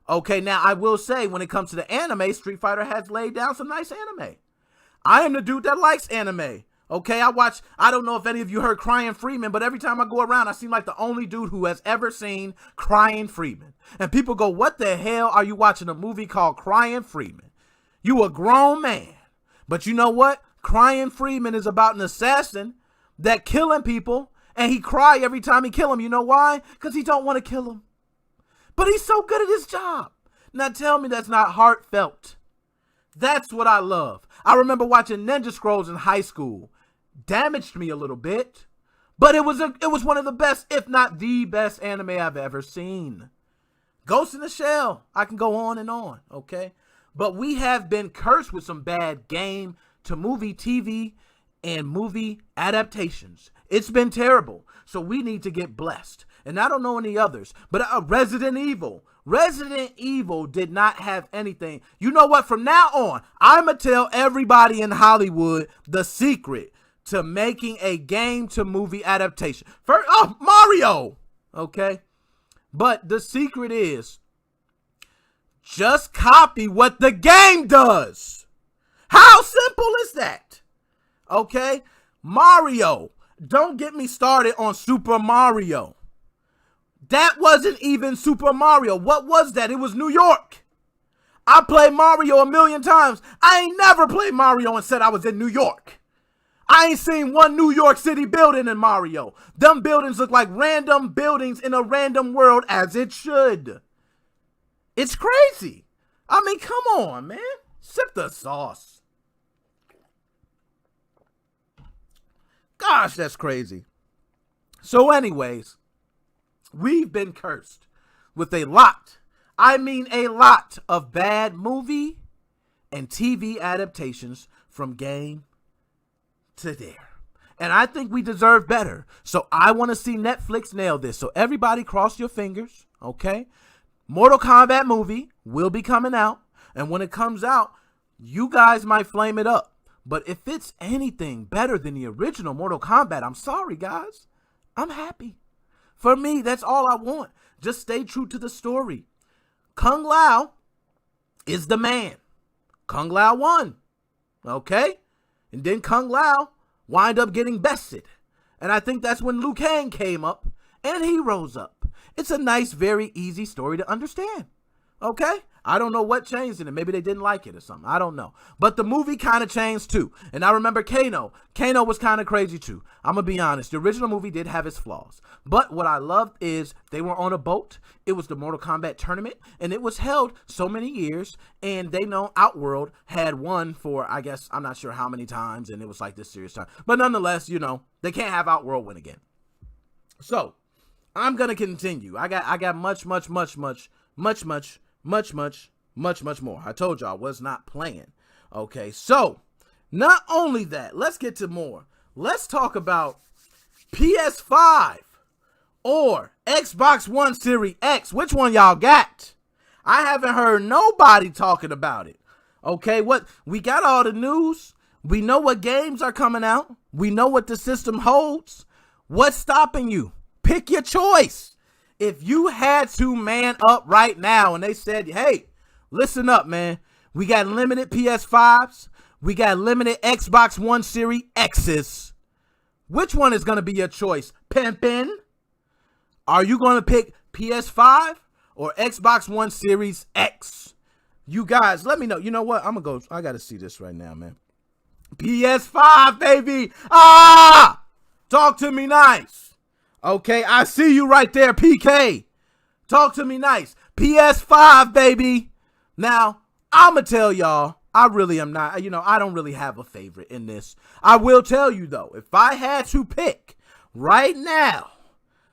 Speaker 1: Okay, now I will say when it comes to the anime, Street Fighter has laid down some nice anime. I am the dude that likes anime. Okay, I don't know if any of you heard Crying Freeman, but every time I go around, I seem like the only dude who has ever seen Crying Freeman. And people go, what the hell are you watching a movie called Crying Freeman? You a grown man. But you know what? Crying Freeman is about an assassin that killing people, and he cry every time he kill him. You know why? Because he don't want to kill him. But he's so good at his job. Now tell me that's not heartfelt. That's what I love. I remember watching Ninja Scrolls in high school. Damaged me a little bit, but it was one of the best, if not the best anime I've ever seen. Ghost in the Shell. I can go on and on, okay? But we have been cursed with some bad game to movie, TV, and movie adaptations. It's been terrible. So we need to get blessed. And I don't know any others. But Resident Evil. Resident Evil did not have anything. You know what? From now on, I'm going to tell everybody in Hollywood the secret to making a game to movie adaptation. First, Mario. Okay. But the secret is just copy what the game does. How simple is that? Okay. Mario. Don't get me started on Super Mario. That wasn't even Super Mario. What was that? It was New York. I played Mario a million times. I ain't never played Mario and said I was in New York. I ain't seen one New York City building in Mario. Them buildings look like random buildings in a random world, as it should. It's crazy. I mean, come on, man. Sip the sauce. Gosh, that's crazy. So anyways, we've been cursed with a lot of bad movie and TV adaptations from game to there. And I think we deserve better. So I want to see Netflix nail this. So everybody cross your fingers, okay? Mortal Kombat movie will be coming out. And when it comes out, you guys might flame it up. But if it's anything better than the original Mortal Kombat, I'm sorry, guys. I'm happy. For me, that's all I want. Just stay true to the story. Kung Lao is the man. Kung Lao won. Okay? And then Kung Lao wind up getting bested. And I think that's when Liu Kang came up and he rose up. It's a nice, very easy story to understand. Okay? I don't know what changed in it. Maybe they didn't like it or something. I don't know. But the movie kind of changed too. And I remember Kano. Kano was kind of crazy too. I'm going to be honest. The original movie did have its flaws. But what I loved is they were on a boat. It was the Mortal Kombat tournament. And it was held so many years. And they know Outworld had won for, I guess, I'm not sure how many times. And it was like this serious time. But nonetheless, you know, they can't have Outworld win again. So, I'm going to continue. I got much more. I told y'all I was not playing. Okay, so not only that, let's get to more. Let's talk about PS5 or Xbox One Series X. Which one y'all got? I haven't heard nobody talking about it. Okay, what we got all the news. We know what games are coming out. We know what the system holds. What's stopping you? Pick your choice. If you had to man up right now and they said, hey, listen up, man. We got limited PS5s. We got limited Xbox One Series X's. Which one is going to be your choice? Pimpin'? Are you going to pick PS5 or Xbox One Series X? You guys, let me know. You know what? I'm going to go. I got to see this right now, man. PS5, baby. Talk to me nice. Okay, I see you right there, PK. Talk to me nice. PS5, baby. Now, I'm going to tell y'all, I really am not, I don't really have a favorite in this. I will tell you, though, if I had to pick right now,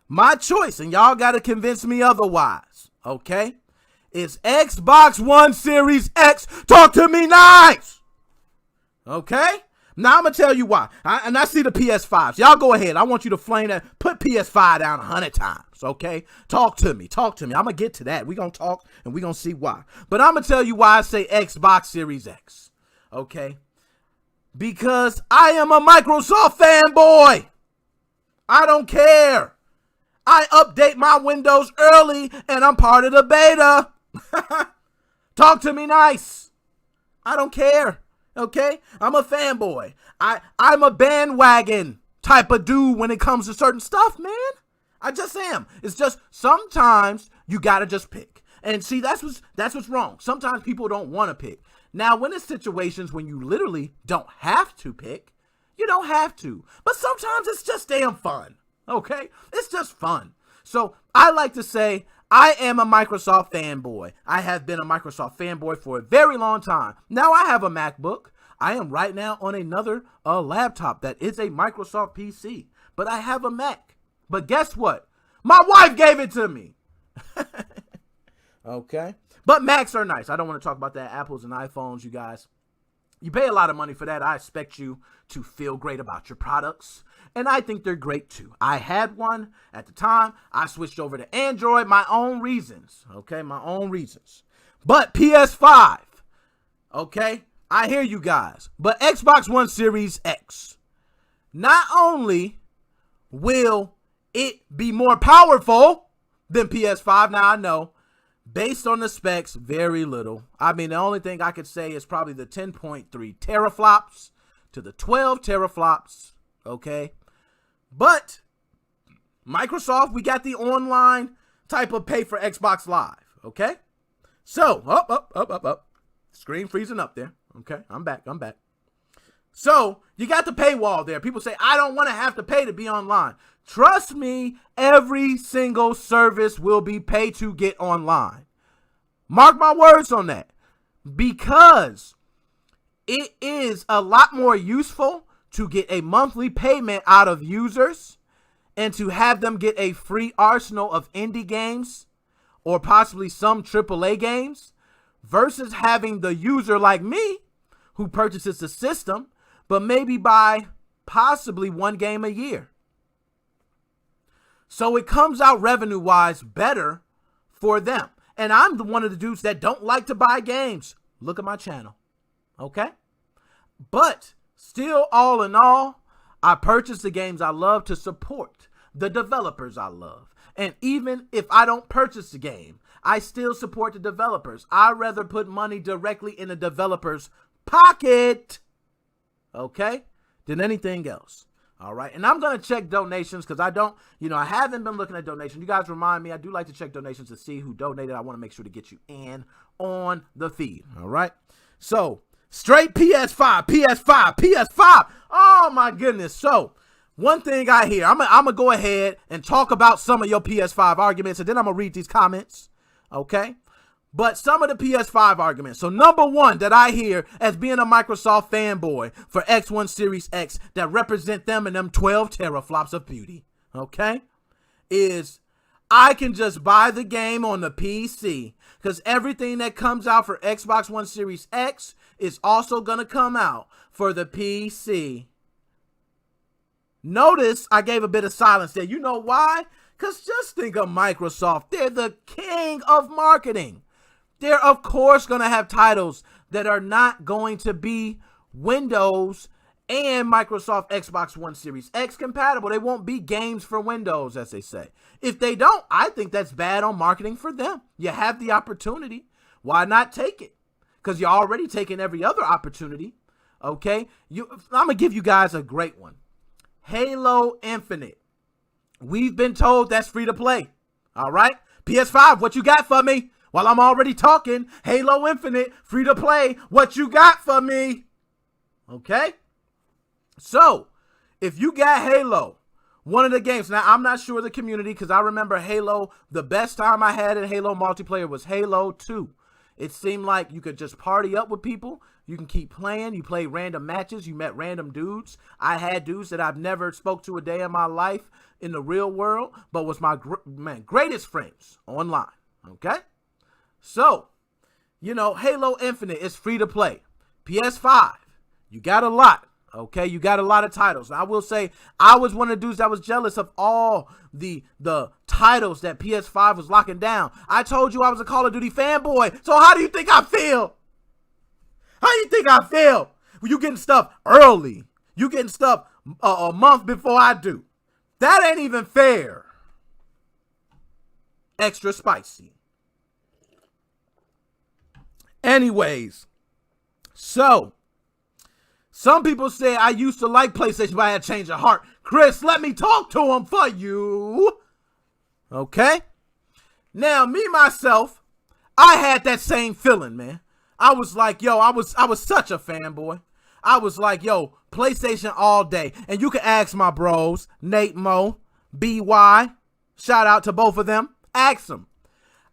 Speaker 1: my choice, and y'all got to convince me otherwise, okay, is Xbox One Series X. Talk to me nice. Okay? Now I'm going to tell you why. I see the PS5s. Y'all go ahead. I want you to flame that. Put PS5 down 100 times, okay? Talk to me. I'm going to get to that. We're going to talk, and we're going to see why. But I'm going to tell you why I say Xbox Series X, okay? Because I am a Microsoft fanboy. I don't care. I update my Windows early, and I'm part of the beta. Talk to me nice. I don't care. Okay, I'm a fanboy. I'm a bandwagon type of dude when it comes to certain stuff, man. I just am. It's just sometimes you gotta just pick. And see, that's what's wrong. Sometimes people don't want to pick. Now, when it's situations when you literally don't have to pick, you don't have to. But sometimes it's just damn fun. Okay, it's just fun. So I like to say, I am a Microsoft fanboy. I have been a Microsoft fanboy for a very long time. Now I have a MacBook. I am right now on another laptop that is a Microsoft PC. But I have a Mac. But guess what? My wife gave it to me. Okay. But Macs are nice. I don't want to talk about that. Apples and iPhones, you guys. You pay a lot of money for that. I expect you to feel great about your products. And I think they're great too. I had one at the time. I switched over to Android, my own reasons. Okay, my own reasons. But PS5, okay, I hear you guys. But Xbox One Series X, not only will it be more powerful than PS5, now I know, based on the specs, very little. I mean, the only thing I could say is probably the 10.3 teraflops to the 12 teraflops, okay? But Microsoft, we got the online type of pay for Xbox Live, okay? So, up. Screen freezing up there, okay? I'm back. So, you got the paywall there. People say, I don't want to have to pay to be online. Trust me, every single service will be paid to get online. Mark my words on that. Because it is a lot more useful to get a monthly payment out of users and to have them get a free arsenal of indie games or possibly some AAA games versus having the user like me who purchases the system but maybe buy possibly one game a year. So it comes out revenue-wise better for them. And I'm one of the dudes that don't like to buy games. Look at my channel. Okay? But still, all in all, I purchase the games I love to support the developers I love. And even if I don't purchase the game, I still support the developers. I'd rather put money directly in the developer's pocket, okay, than anything else. All right. And I'm going to check donations because I haven't been looking at donations. You guys remind me, I do like to check donations to see who donated. I want to make sure to get you in on the feed. All right. So straight PS5. Oh, my goodness. So one thing I hear, I'm going to go ahead and talk about some of your PS5 arguments, and then I'm going to read these comments. Okay. But some of the PS5 arguments. So number one that I hear as being a Microsoft fanboy for X1 Series X that represent them and them 12 teraflops of beauty, okay, is I can just buy the game on the PC because everything that comes out for Xbox One Series X is also going to come out for the PC. Notice I gave a bit of silence there. You know why? Because just think of Microsoft. They're the king of marketing. They're, of course, going to have titles that are not going to be Windows and Microsoft Xbox One Series X compatible. They won't be games for Windows, as they say. If they don't, I think that's bad on marketing for them. You have the opportunity. Why not take it? Because you're already taking every other opportunity. Okay? I'm going to give you guys a great one. Halo Infinite. We've been told that's free to play. All right? PS5, what you got for me? While I'm already talking, Halo Infinite, free to play, what you got for me? Okay? So, if you got Halo, one of the games, now I'm not sure of the community because I remember Halo, the best time I had in Halo multiplayer was Halo 2. It seemed like you could just party up with people. You can keep playing. You play random matches. You met random dudes. I had dudes that I've never spoke to a day in my life in the real world, but was my greatest friends online. Okay? So, Halo Infinite is free to play. PS5, you got a lot, okay? You got a lot of titles. Now, I will say, I was one of the dudes that was jealous of all the titles that PS5 was locking down. I told you I was a Call of Duty fanboy, so how do you think I feel? How do you think I feel? When you getting stuff early. You getting stuff a month before I do. That ain't even fair. Extra spicy. Anyways, so some people say I used to like PlayStation, but I had a change of heart. Chris, let me talk to him for you. Okay? Now, me, myself, I had that same feeling, man. I was like, yo, I was such a fanboy. I was like, yo, PlayStation all day. And you can ask my bros, Nate, Mo, BY. Shout out to both of them. Ask them.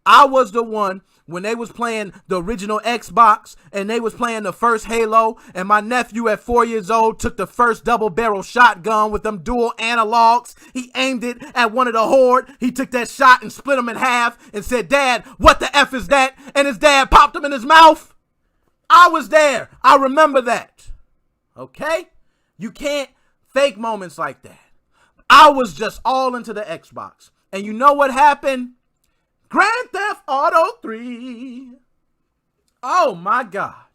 Speaker 1: I was the one when they was playing the original Xbox and they was playing the first Halo, and my nephew at 4 years old took the first double barrel shotgun with them dual analogs. He aimed it at one of the horde. He took that shot and split him in half and said, "Dad, what the F is that?" And his dad popped him in his mouth. I was there. I remember that. Okay? You can't fake moments like that. I was just all into the Xbox. And you know what happened? Grand Theft Auto 3. Oh my God.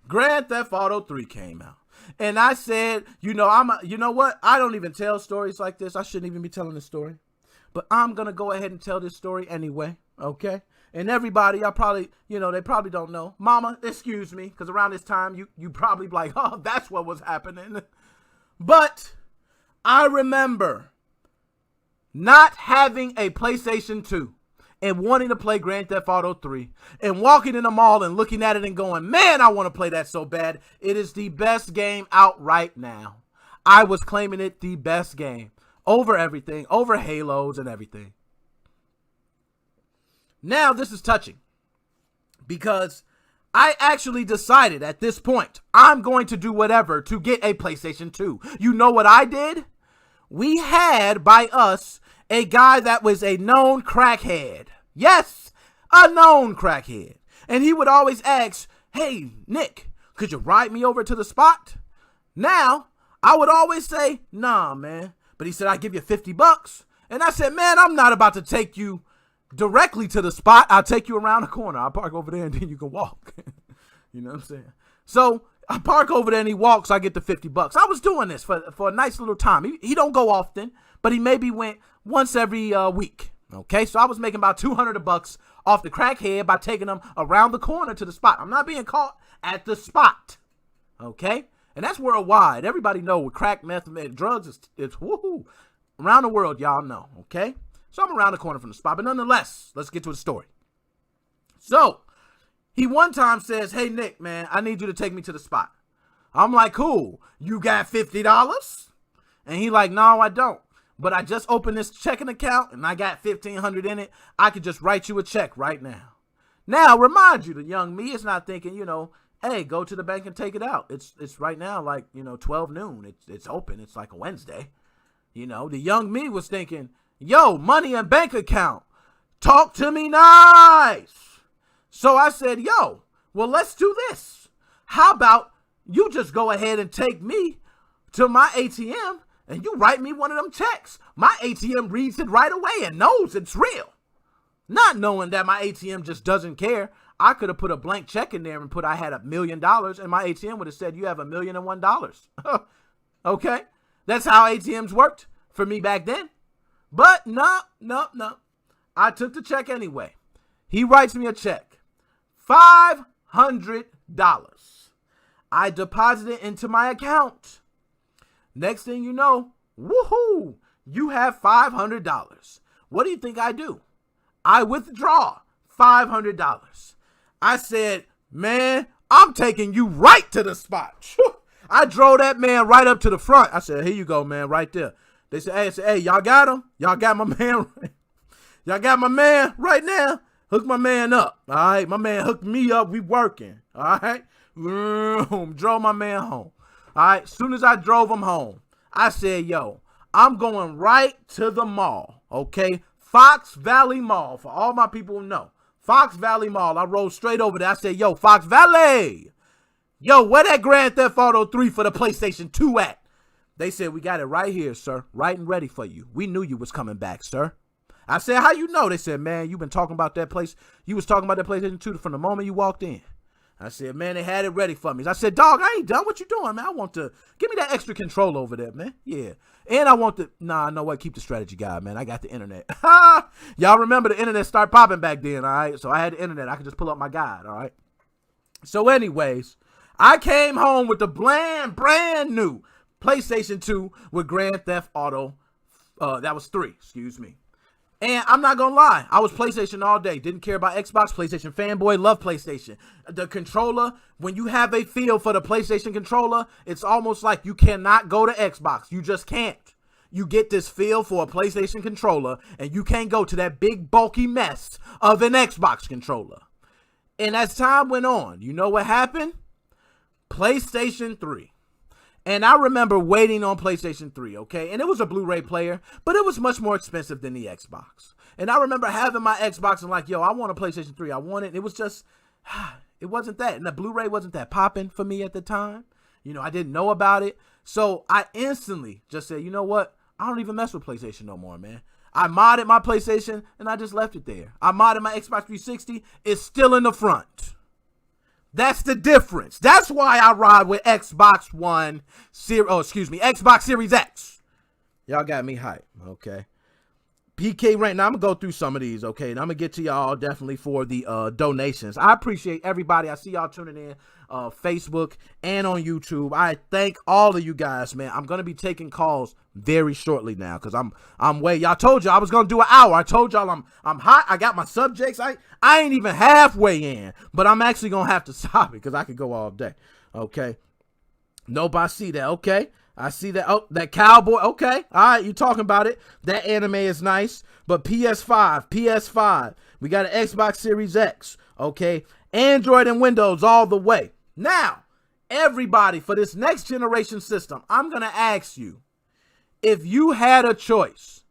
Speaker 1: Grand Theft Auto 3 came out. And I said, you know what? I don't even tell stories like this. I shouldn't even be telling this story. But I'm going to go ahead and tell this story anyway. Okay? And everybody, they probably don't know. Mama, excuse me, because around this time, you probably be like, oh, that's what was happening. But I remember not having a PlayStation 2 and wanting to play Grand Theft Auto 3 and walking in the mall and looking at it and going, man, I want to play that so bad. It is the best game out right now. I was claiming it the best game over everything, over Halos and everything. Now this is touching because I actually decided at this point, I'm going to do whatever to get a PlayStation 2. You know what I did? We had by us a guy that was a known crackhead. Yes, a known crackhead. And he would always ask, hey, Nick, could you ride me over to the spot? Now, I would always say, nah, man. But he said, I'll give you $50. And I said, man, I'm not about to take you directly to the spot. I'll take you around the corner. I'll park over there and then you can walk. You know what I'm saying? So I park over there and he walks. I get the $50. I was doing this for a nice little time. He don't go often, but he maybe went once every week. Okay, so I was making about $200 off the crackhead by taking him around the corner to the spot. I'm not being caught at the spot. Okay, and that's worldwide. Everybody know with crack, meth, and drugs, it's woohoo. Around the world, y'all know. Okay, so I'm around the corner from the spot, but nonetheless, let's get to the story. So he one time says, hey, Nick, man, I need you to take me to the spot. I'm like, cool. You got $50? And he like, no, I don't. But I just opened this checking account and I got $1,500 in it. I could just write you a check right now. Now, remind you, the young me is not thinking, hey, go to the bank and take it out. It's right now like, 12 noon. It's open. It's like a Wednesday. The young me was thinking, yo, money and bank account. Talk to me nice. So I said, yo, well, let's do this. How about you just go ahead and take me to my ATM and you write me one of them checks. My ATM reads it right away and knows it's real. Not knowing that my ATM just doesn't care. I could have put a blank check in there and put I had $1 million and my ATM would have said you have $1,001,001. Okay? That's how ATMs worked for me back then. But no. I took the check anyway. He writes me a check. $500. I deposit it into my account. Next thing you know, woohoo, you have $500. What do you think I do? I withdraw $500. I said, man, I'm taking you right to the spot. I drove that man right up to the front. I said, here you go, man, right there. They said, hey, y'all got him? Y'all got my man? Y'all got my man right now? Hook my man up. All right, my man hooked me up. We working. All right, drove my man home. All right, as soon as I drove him home, I said, yo, I'm going right to the mall, okay? Fox Valley Mall, for all my people who know. Fox Valley Mall. I rode straight over there. I said, yo, Fox Valley. Yo, where that Grand Theft Auto 3 for the PlayStation 2 at? They said, we got it right here, sir. Right and ready for you. We knew you was coming back, sir. I said, how you know? They said, man, you been talking about that place. You was talking about that PlayStation 2 from the moment you walked in. I said, man, they had it ready for me. I said, dog, I ain't done. What you doing, man? I want to give me that extra control over there, man. Yeah. And I want to, I know what? Keep the strategy guide, man. I got the internet. Y'all remember the internet started popping back then, all right? So I had the internet. I could just pull up my guide, all right? So anyways, I came home with the brand new PlayStation 2 with Grand Theft Auto. That was 3, excuse me. And I'm not going to lie, I was PlayStation all day. Didn't care about Xbox, PlayStation fanboy, love PlayStation. The controller, when you have a feel for the PlayStation controller, it's almost like you cannot go to Xbox. You just can't. You get this feel for a PlayStation controller, and you can't go to that big bulky mess of an Xbox controller. And as time went on, you know what happened? PlayStation 3. And I remember waiting on PlayStation 3, okay? And it was a Blu-ray player, but it was much more expensive than the Xbox. And I remember having my Xbox and like, yo, I want a PlayStation 3. I want it. It was just, It wasn't that. And the Blu-ray wasn't that popping for me at the time. I didn't know about it. So I instantly just said, you know what? I don't even mess with PlayStation no more, man. I modded my PlayStation and I just left it there. I modded my Xbox 360. It's still in the front. That's the difference. That's why I ride with Xbox Series X. Y'all got me hyped, okay? PK Rank. Now I'm gonna go through some of these, okay? And I'm gonna get to y'all definitely for the donations. I appreciate everybody. I see y'all tuning in, Facebook and on YouTube. I thank all of you guys, man. I'm gonna be taking calls very shortly now because I'm way. Y'all told you I was gonna do an hour. I told y'all I'm hot. I got my subjects. I ain't even halfway in, but I'm actually gonna have to stop it because I could go all day. Okay. Nope, I see that. Okay. I see that. Oh, that cowboy. Okay. All right. You talking about it. That anime is nice. But PS5. We got an Xbox Series X. Okay. Android and Windows all the way. Now, everybody, for this next generation system, I'm going to ask you, if you had a choice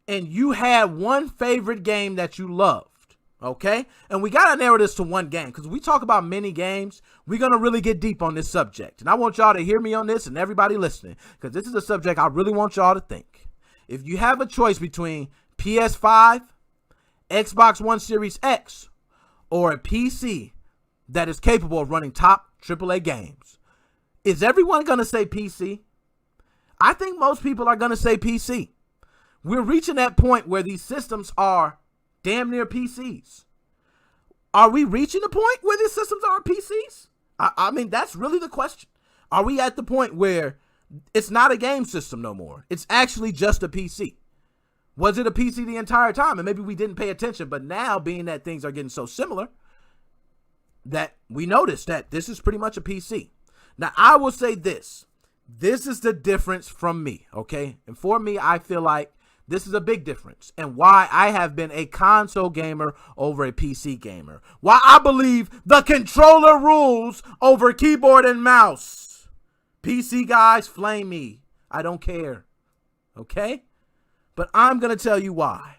Speaker 1: and you had one favorite game that you loved, okay? And we got to narrow this to one game because we talk about many games. We're going to really get deep on this subject. And I want y'all to hear me on this and everybody listening because this is a subject I really want y'all to think. If you have a choice between PS5, Xbox One Series X, or a PC that is capable of running top AAA games, is everyone going to say PC? I think most people are going to say PC. We're reaching that point where these systems are damn near PCs. Are we reaching the point where these systems are PCs? I mean, that's really the question. Are we at the point where it's not a game system no more? It's actually just a PC. Was it a PC the entire time? And maybe we didn't pay attention, but now being that things are getting so similar that we noticed that this is pretty much a PC. Now, I will say this. This is the difference from me, okay? And for me, I feel like this is a big difference and why I have been a console gamer over a PC gamer. Why I believe the controller rules over keyboard and mouse. PC guys, flame me. I don't care. Okay? But I'm going to tell you why.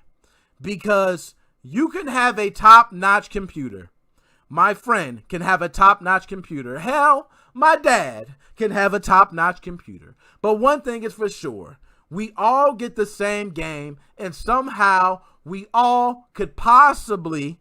Speaker 1: Because you can have a top-notch computer. My friend can have a top-notch computer. Hell, my dad can have a top-notch computer. But one thing is for sure. We all get the same game, and somehow we all could possibly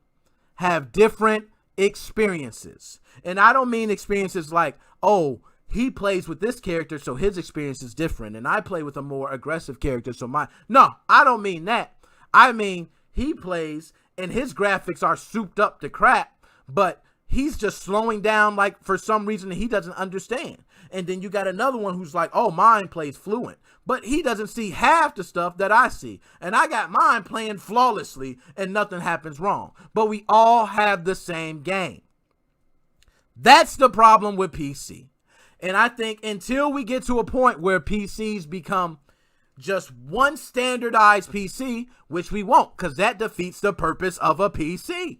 Speaker 1: have different experiences. And I don't mean experiences like, oh, he plays with this character, so his experience is different, and I play with a more aggressive character, so mine. No, I don't mean that. I mean, he plays, and his graphics are souped up to crap, but he's just slowing down, like, for some reason he doesn't understand. And then you got another one who's like, oh, mine plays fluent. But he doesn't see half the stuff that I see. And I got mine playing flawlessly and nothing happens wrong. But we all have the same game. That's the problem with PC. And I think until we get to a point where PCs become just one standardized PC, which we won't, because that defeats the purpose of a PC.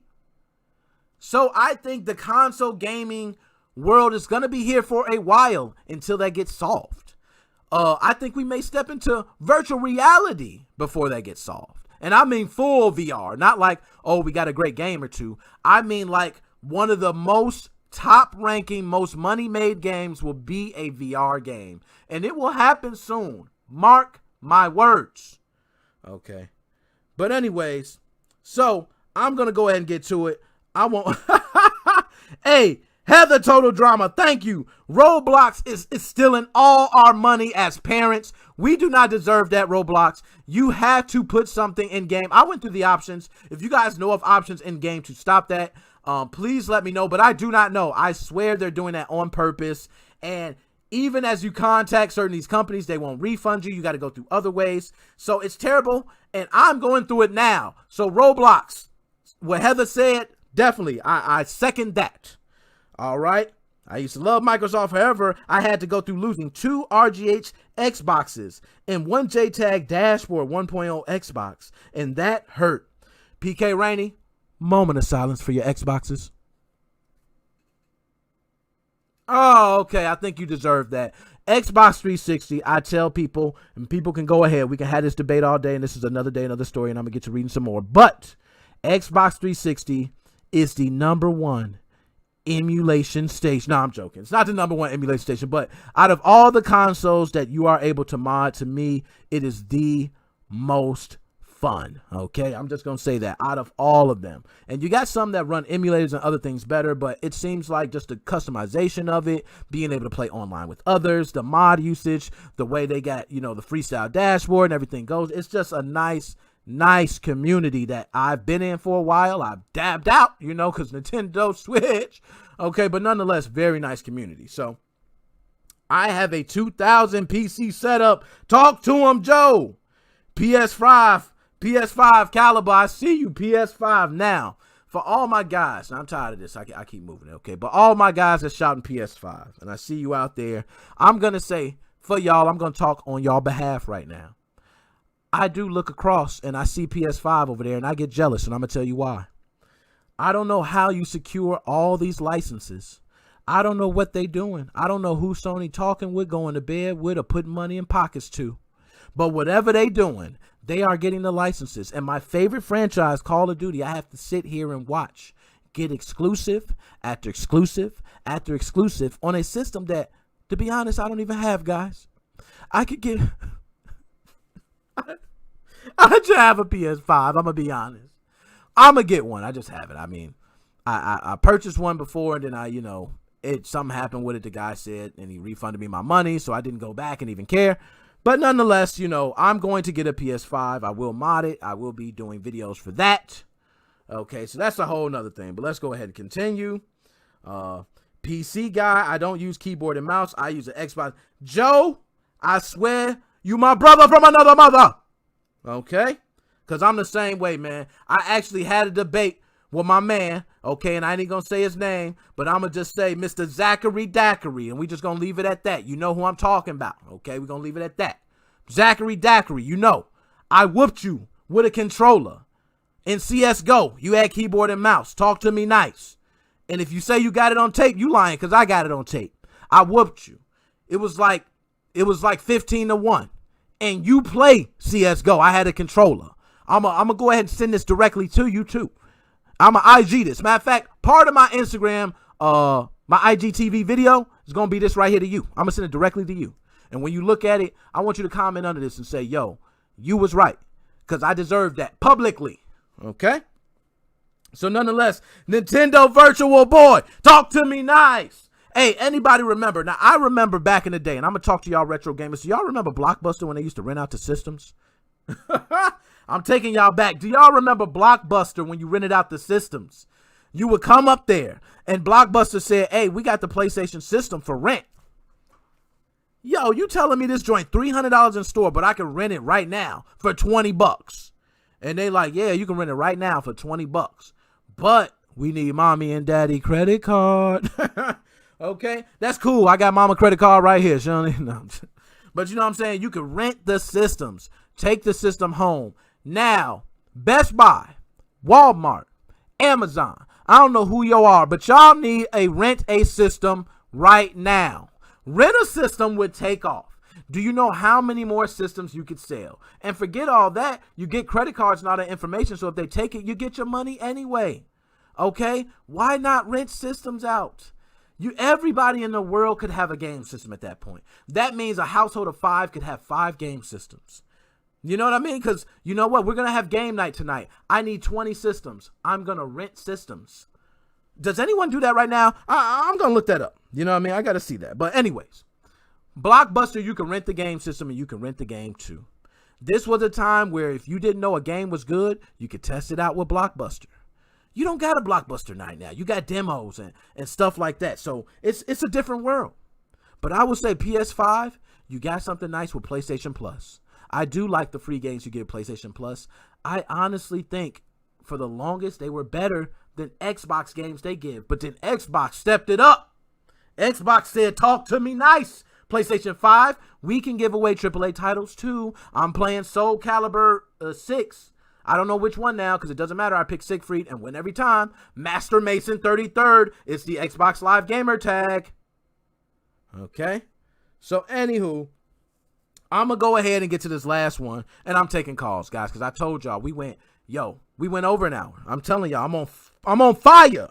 Speaker 1: So I think the console gaming world is going to be here for a while until that gets solved. I think we may step into virtual reality before that gets solved. And I mean full VR, not like, oh, we got a great game or two. I mean like one of the most top-ranking, most money-made games will be a VR game. And it will happen soon. Mark my words. Okay. But anyways, so I'm going to go ahead and get to it. I won't. Hey, Heather Total Drama, thank you. Roblox is stealing all our money as parents. We do not deserve that, Roblox. You have to put something in game. I went through the options. If you guys know of options in game to stop that, please let me know. But I do not know. I swear they're doing that on purpose. And even as you contact certain these companies, they won't refund you. You got to go through other ways. So it's terrible. And I'm going through it now. So Roblox, what Heather said, definitely, I second that. All right. I used to love Microsoft. However, I had to go through losing 2 RGH Xboxes and 1 JTAG Dashboard 1.0 Xbox. And that hurt. PK Rainey, moment of silence for your Xboxes. Oh, okay. I think you deserve that. Xbox 360, I tell people, and people can go ahead. We can have this debate all day, and this is another day, another story, and I'm going to get to reading some more. But Xbox 360 is the #1 emulation station. No, I'm joking. It's not the number one emulation station, but out of all the consoles that you are able to mod, to me, it is the most fun. Okay, I'm just gonna say that out of all of them. And you got some that run emulators and other things better, but it seems like just the customization of it, being able to play online with others, the mod usage, the way they got, the freestyle dashboard and everything goes, it's just a nice community that I've been in for a while. I've dabbed out, because Nintendo Switch. Okay, but nonetheless, very nice community. So I have a 2000 PC setup. Talk to him, Joe. PS5 caliber. I see you, PS5. Now, for all my guys, and I'm tired of this. I keep moving it, okay? But all my guys are shouting PS5, and I see you out there. I'm going to say, for y'all, I'm going to talk on y'all behalf right now. I do look across, and I see PS5 over there, and I get jealous, and I'm going to tell you why. I don't know how you secure all these licenses. I don't know what they doing. I don't know who Sony talking with, going to bed with, or putting money in pockets to. But whatever they doing, they are getting the licenses. And my favorite franchise, Call of Duty, I have to sit here and watch. Get exclusive after exclusive after exclusive on a system that, to be honest, I don't even have, guys. I could get... I just have a PS5. I'm going to be honest. I'm going to get one. I just have it. I mean, I purchased one before, and then something happened with it. The guy said, and he refunded me my money, so I didn't go back and even care. But nonetheless, I'm going to get a PS5. I will mod it. I will be doing videos for that. Okay, so that's a whole nother thing. But let's go ahead and continue. PC guy, I don't use keyboard and mouse. I use an Xbox. Joe, I swear, you my brother from another mother. Okay? Because I'm the same way, man. I actually had a debate with my man, okay, and I ain't going to say his name, but I'm going to just say Mr. Zachary Daiquiri, and we just going to leave it at that. You know who I'm talking about, okay? We're going to leave it at that. Zachary Daiquiri, I whooped you with a controller. In CSGO, you had keyboard and mouse. Talk to me nice. And if you say you got it on tape, you lying, because I got it on tape. I whooped you. It was like 15-1. And you play CSGO. I had a controller. I'm going to go ahead and send this directly to you, too. I'm going to IG this. Matter of fact, part of my Instagram, my IGTV video is going to be this right here to you. I'm going to send it directly to you. And when you look at it, I want you to comment under this and say, yo, you was right. Because I deserve that publicly. Okay? So nonetheless, Nintendo Virtual Boy, talk to me nice. Hey, anybody remember? Now, I remember back in the day, and I'm going to talk to y'all retro gamers. Do y'all remember Blockbuster when they used to rent out the systems? I'm taking y'all back. Do y'all remember Blockbuster when you rented out the systems? You would come up there, and Blockbuster said, hey, we got the PlayStation system for rent. Yo, you telling me this joint $300 in store, but I can rent it right now for $20. And they like, yeah, you can rent it right now for $20. But we need mommy and daddy credit card. Okay, that's cool. I got mama credit card right here, Shawnee. No. But you know what I'm saying? You can rent the systems. Take the system home. Now, Best Buy, Walmart, Amazon. I don't know who y'all are, but y'all need a rent a system right now. Rent a system would take off. Do you know how many more systems you could sell? And forget all that. You get credit cards and all that information, so if they take it, you get your money anyway. Okay? Why not rent systems out? Everybody in the world could have a game system at that point. That means a household of 5 could have 5 game systems. You know what I mean? Because you know what? We're going to have game night tonight. I need 20 systems. I'm going to rent systems. Does anyone do that right now? I'm going to look that up. You know what I mean? I got to see that. But anyways, Blockbuster, you can rent the game system and you can rent the game too. This was a time where if you didn't know a game was good, you could test it out with Blockbuster. You don't got a Blockbuster night now. You got demos and stuff like that. So it's a different world. But I would say PS5, you got something nice with PlayStation Plus. I do like the free games you get at PlayStation Plus. I honestly think for the longest they were better than Xbox games they give. But then Xbox stepped it up. Xbox said, talk to me nice. PlayStation 5, we can give away AAA titles too. I'm playing Soul Calibur 6. I don't know which one now because it doesn't matter. I pick Siegfried and win every time. Master Mason 33rd. It's the Xbox Live Gamer tag. Okay. So, anywho, I'm going to go ahead and get to this last one. And I'm taking calls, guys, because I told y'all we went over an hour. I'm telling y'all, I'm on fire.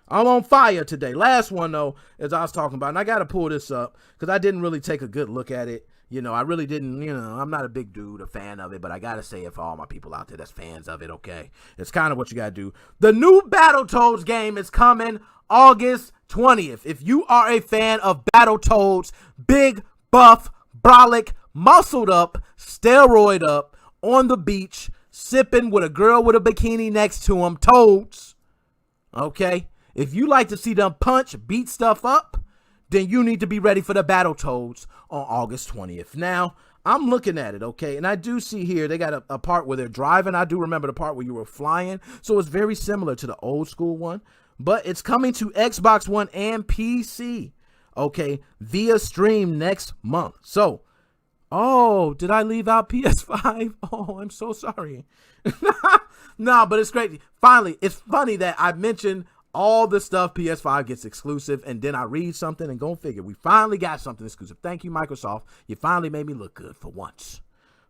Speaker 1: I'm on fire today. Last one, though, as I was talking about, and I got to pull this up because I didn't really take a good look at it. I really didn't, I'm not a big dude, a fan of it, but I got to say it for all my people out there that's fans of it, okay? It's kind of what you got to do. The new Battletoads game is coming August 20th. If you are a fan of Battletoads, big, buff, brolic, muscled up, steroid up, on the beach, sipping with a girl with a bikini next to him, Toads, okay? If you like to see them punch, beat stuff up, then you need to be ready for the Battletoads on August 20th. Now, I'm looking at it, okay, and I do see here they got a part where they're driving. I do remember the part where you were flying, so it's very similar to the old school one, but it's coming to Xbox One and PC, okay, via stream next month. So, oh, did I leave out PS5? Oh, I'm so sorry. No, but it's great. Finally, it's funny that I mentioned all the stuff PS5 gets exclusive, and then I read something and go figure. We finally got something exclusive. Thank you, Microsoft. You finally made me look good for once.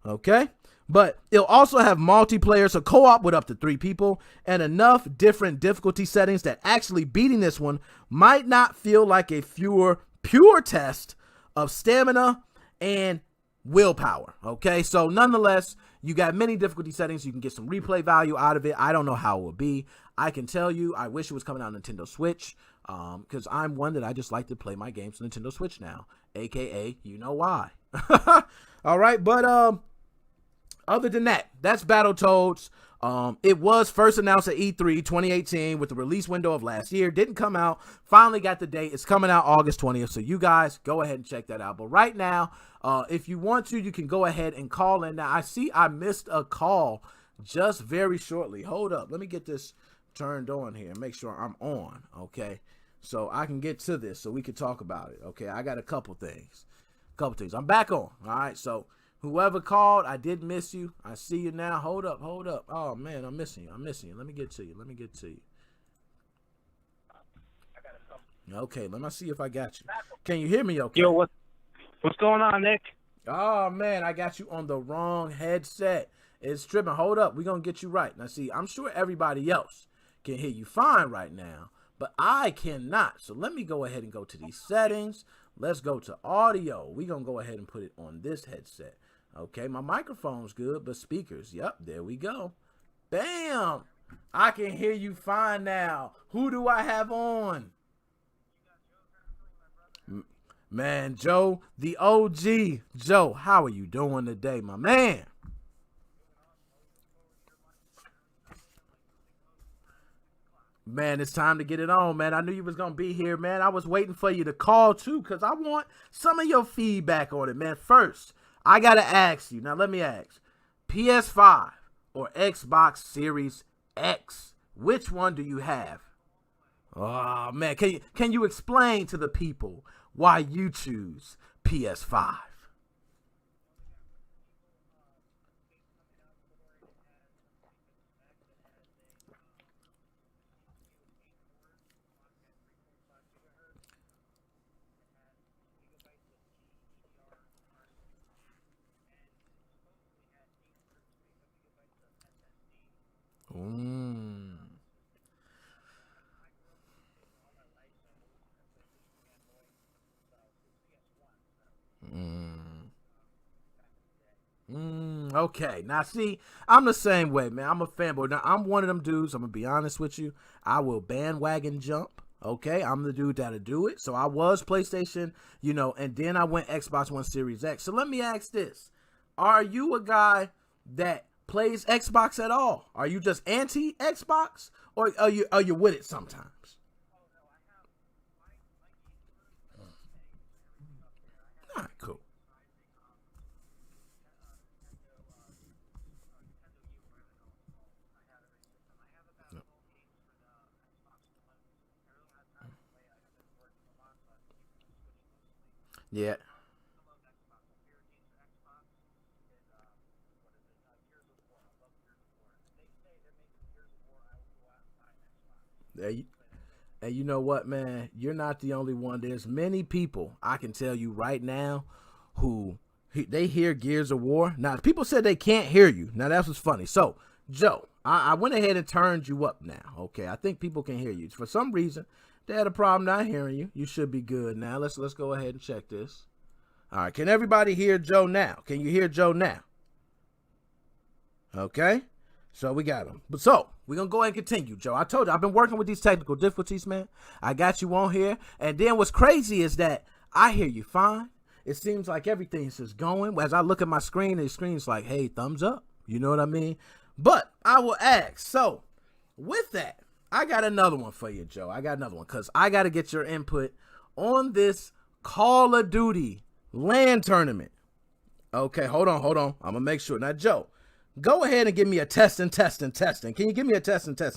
Speaker 1: Okay? But it'll also have multiplayer, so co-op with up to 3 people, and enough different difficulty settings that actually beating this one might not feel like a pure test of stamina and willpower. Okay? So nonetheless, you got many difficulty settings. You can get some replay value out of it. I don't know how it will be. I can tell you, I wish it was coming out on Nintendo Switch, because I'm one that I just like to play my games on Nintendo Switch now, aka, you know why. All right, but other than that, that's Battletoads. It was first announced at E3 2018 with the release window of last year. Didn't come out. Finally got the date. It's coming out August 20th, so you guys go ahead and check that out. But right now, if you want to, you can go ahead and call in. Now, I see I missed a call just very shortly. Hold up. Let me get this turned on here and make sure I'm on, okay, so I can get to this so we can talk about it. Okay, I got a couple things. I'm back on. All right, so whoever called, I did miss you. I see you now. Hold up. Oh man, I'm missing you. Let me get to you. Okay, let me see if I got you. Can you hear me okay?
Speaker 2: Yo, what's going on, Nick?
Speaker 1: Oh man, I got you on the wrong headset. It's tripping. Hold up, we're gonna get you right. Now see, I'm sure everybody else can hear you fine right now, but I cannot. So let me go ahead and go to these settings. Let's go to audio. We're going to go ahead and put it on this headset. Okay, my microphone's good, but speakers, yep, there we go. Bam! I can hear you fine now. Who do I have on? Man, Joe, the OG. Joe, how are you doing today, my man? Man, it's time to get it on, man. I knew you was going to be here, man. I was waiting for you to call, too, because I want some of your feedback on it, man. First, I got to ask you. Now, let me ask. PS5 or Xbox Series X? Which one do you have? Oh, man. Can you explain to the people why you choose PS5? Okay, now see, I'm the same way, man. I'm a fanboy. Now, I'm one of them dudes, I'm going to be honest with you. I will bandwagon jump, okay? I'm the dude that'll do it. So I was PlayStation, and then I went Xbox One Series X. So let me ask this. Are you a guy that plays Xbox at all? Are you just anti-Xbox, or are you with it sometimes? All right, cool. Yeah. And you know what, man? You're not the only one. There's many people, I can tell you right now, who they hear Gears of War. Now, people said they can't hear you. Now, that's what's funny. So, Joe, I went ahead and turned you up now. Okay, I think people can hear you. For some reason, they had a problem not hearing you. You should be good now. Let's go ahead and check this. All right, can everybody hear Joe now? Can you hear Joe now? Okay, so we got him. But so we're gonna go ahead and continue, Joe. I told you I've been working with these technical difficulties, man. I got you on here, and then what's crazy is that I hear you fine. It seems like everything's just going. As I look at my screen, the screen's like, hey, thumbs up. You know what I mean? But I will ask. So with that, I got another one for you, Joe. I got another one because I got to get your input on this Call of Duty LAN tournament. Okay, hold on. I'm going to make sure. Now, Joe, go ahead and give me a testing. Can you give me a testing?
Speaker 2: Yeah, what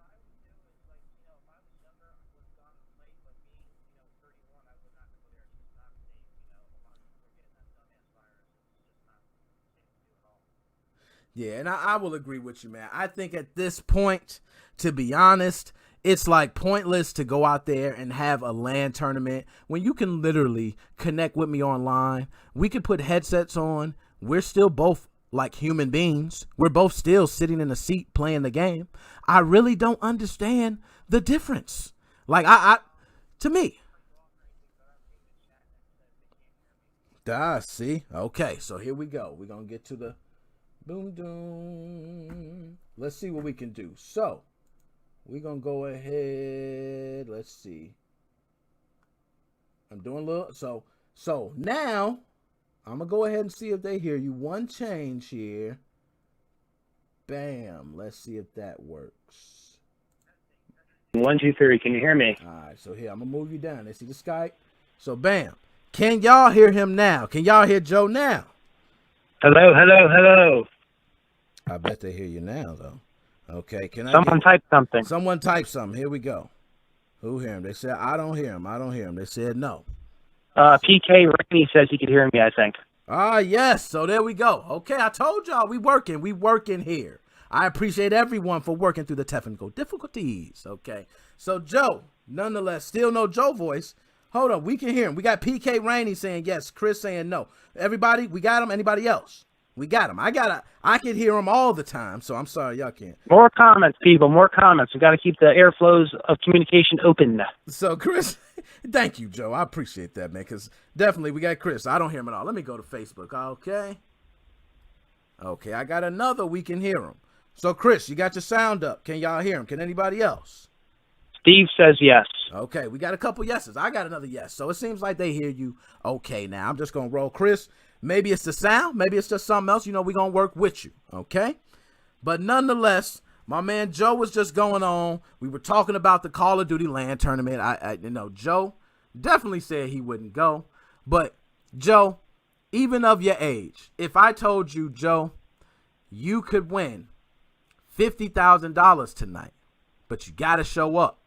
Speaker 2: I would do is, like, if I was younger, I would have gone and played, but being, 31, I would not go there. It's just not safe, a lot of people are getting that dumbass virus. It's just not safe to do at all.
Speaker 1: Yeah, and I will agree with you, man. I think at this point, to be honest, it's like pointless to go out there and have a LAN tournament when you can literally connect with me online. We could put headsets on. We're still both like human beings. We're both still sitting in a seat playing the game. I really don't understand the difference. Like, to me. See? Okay, so here we go. We're going to get to the boom doom. Let's see what we can do. So, we're going to go ahead. Let's see. I'm doing a little. So now, I'm going to go ahead and see if they hear you. One change here. Bam. Let's see if that works.
Speaker 2: 1, 2, 3. Can you hear me?
Speaker 1: All right, so here, I'm going to move you down. They see the Skype. So, bam. Can y'all hear him now? Can y'all hear Joe now?
Speaker 2: Hello.
Speaker 1: I bet they hear you now, though. Okay,
Speaker 2: Someone type something.
Speaker 1: Someone type something. Here we go. Who hear him? They said, I don't hear him. They said no.
Speaker 2: PK Rainey says he could hear me, I think.
Speaker 1: Ah, yes. So there we go. Okay, I told y'all we working here. I appreciate everyone for working through the technical difficulties. Okay, so Joe, nonetheless, still no Joe voice. Hold on, we can hear him. We got PK Rainey saying yes, Chris saying no. Everybody, we got him. Anybody else? We got him. I can hear him all the time, so I'm sorry y'all can't.
Speaker 2: More comments, people. More comments. We got to keep the airflows of communication open.
Speaker 1: So, Chris, thank you, Joe. I appreciate that, man, because definitely we got Chris. I don't hear him at all. Let me go to Facebook, Okay, I got another. We can hear him. So, Chris, you got your sound up. Can y'all hear him? Can anybody else?
Speaker 2: Steve says yes.
Speaker 1: Okay, we got a couple yeses. I got another yes. So, it seems like they hear you okay now. I'm just going to roll. Chris, maybe it's the sound. Maybe it's just something else. We're going to work with you, okay? But nonetheless, my man Joe was just going on. We were talking about the Call of Duty LAN tournament. Joe definitely said he wouldn't go. But, Joe, even of your age, if I told you, Joe, you could win $50,000 tonight, but you got to show up.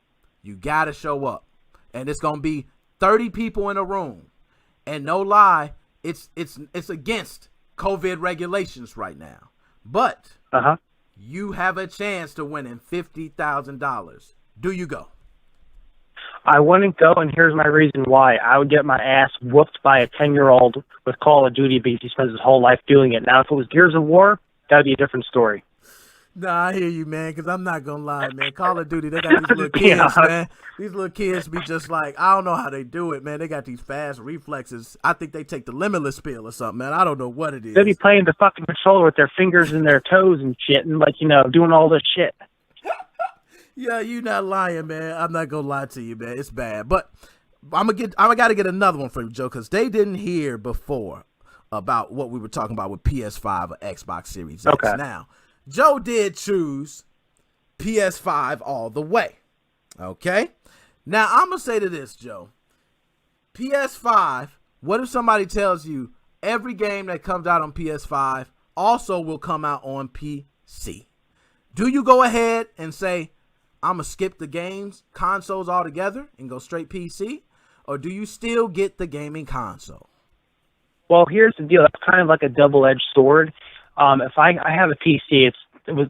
Speaker 1: And it's going to be 30 people in a room. And no lie, it's against COVID regulations right now. But you have a chance to win $50,000. Do you go?
Speaker 2: I wouldn't go, and here's my reason why. I would get my ass whooped by a 10-year-old with Call of Duty because he spends his whole life doing it. Now, if it was Gears of War, that would be a different story.
Speaker 1: Nah, I hear you, man, because I'm not going to lie, man. Call of Duty, they got these little kids, man. These little kids be just like, I don't know how they do it, man. They got these fast reflexes. I think they take the limitless pill or something, man. I don't know what it is.
Speaker 2: They be playing the fucking controller with their fingers and their toes and shit and, doing all this shit.
Speaker 1: Yeah, you not lying, man. I'm not going to lie to you, man. It's bad. But I got to get another one from you, Joe, because they didn't hear before about what we were talking about with PS5 or Xbox Series X.
Speaker 2: Okay.
Speaker 1: Now, Joe did choose PS5 all the way. Okay? Now, I'm going to say to this, Joe. PS5, what if somebody tells you every game that comes out on PS5 also will come out on PC? Do you go ahead and say, I'm going to skip the games, consoles altogether and go straight PC? Or do you still get the gaming console?
Speaker 2: Well, here's the deal. That's kind of like a double-edged sword. If I have a PC,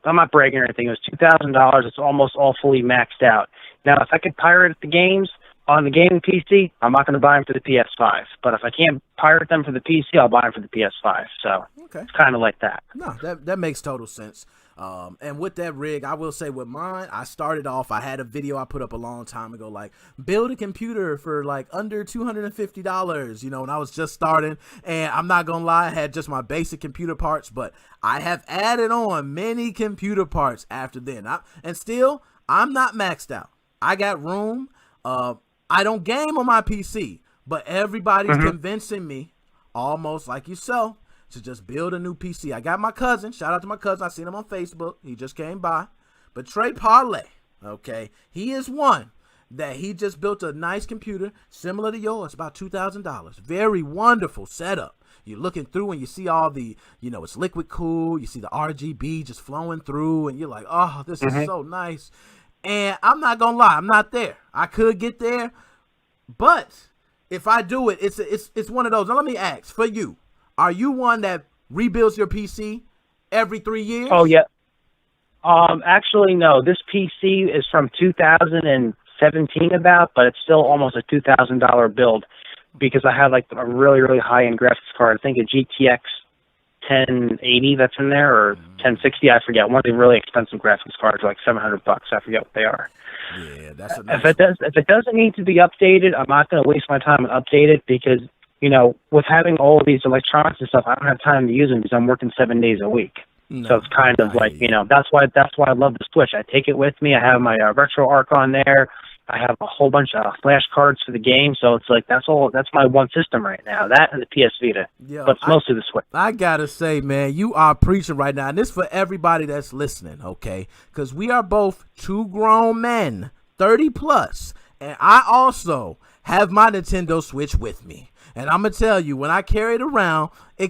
Speaker 2: I'm not bragging or anything. It was $2,000. It's almost all fully maxed out. Now, if I could pirate the games,
Speaker 3: on the gaming PC, I'm not going to buy them for the PS5. But if I can't pirate them for the PC, I'll buy them for the PS5. So it's kind of like that.
Speaker 1: No, that makes total sense. And with that rig, I will say with mine, I started off, I had a video I put up a long time ago, like build a computer for like under $250, you know, and I was just starting, and I'm not going to lie, I had just my basic computer parts, but I have added on many computer parts after then. And still, I'm not maxed out. I got room. I don't game on my PC, but everybody's convincing me, almost like yourself, to just build a new PC. I got my cousin. Shout out to my cousin. I seen him on Facebook. He just came by. But Trey Parlay, okay, he is one that he just built a nice computer similar to yours, about $2,000. Very wonderful setup. You're looking through and you see all the, you know, it's liquid cool. You see the RGB just flowing through, and you're like, oh, this is so nice. And I'm not gonna lie, I'm not there. I could get there, but if I do it, it's one of those. Now let me ask for you. Are you one that rebuilds your PC every 3 years?
Speaker 3: Oh, yeah. Actually, no. This PC is from 2017 about, but it's still almost a $2,000 build because I had like a really, really high-end graphics card. I think a GTX 1080 that's in there, or 1060, I forget. One of the really expensive graphics cards are like $700. I forget what they are.
Speaker 1: Yeah, that's a nice
Speaker 3: if it doesn't need to be updated, I'm not going to waste my time and update it because, you know, with having all of these electronics and stuff, I don't have time to use them because I'm working 7 days a week. So it's kind of like, you know, that's why I love the Switch. I take it with me. I have my RetroArch on there. I have a whole bunch of flash cards for the game. So it's like, that's my one system right now. That and the PS Vita. Yeah, but it's mostly the Switch.
Speaker 1: I got to say, man, you are preaching right now. And this for everybody that's listening, okay? Because we are both two grown men, 30 plus. And I also have my Nintendo Switch with me. And I'm going to tell you, when I carry it around, I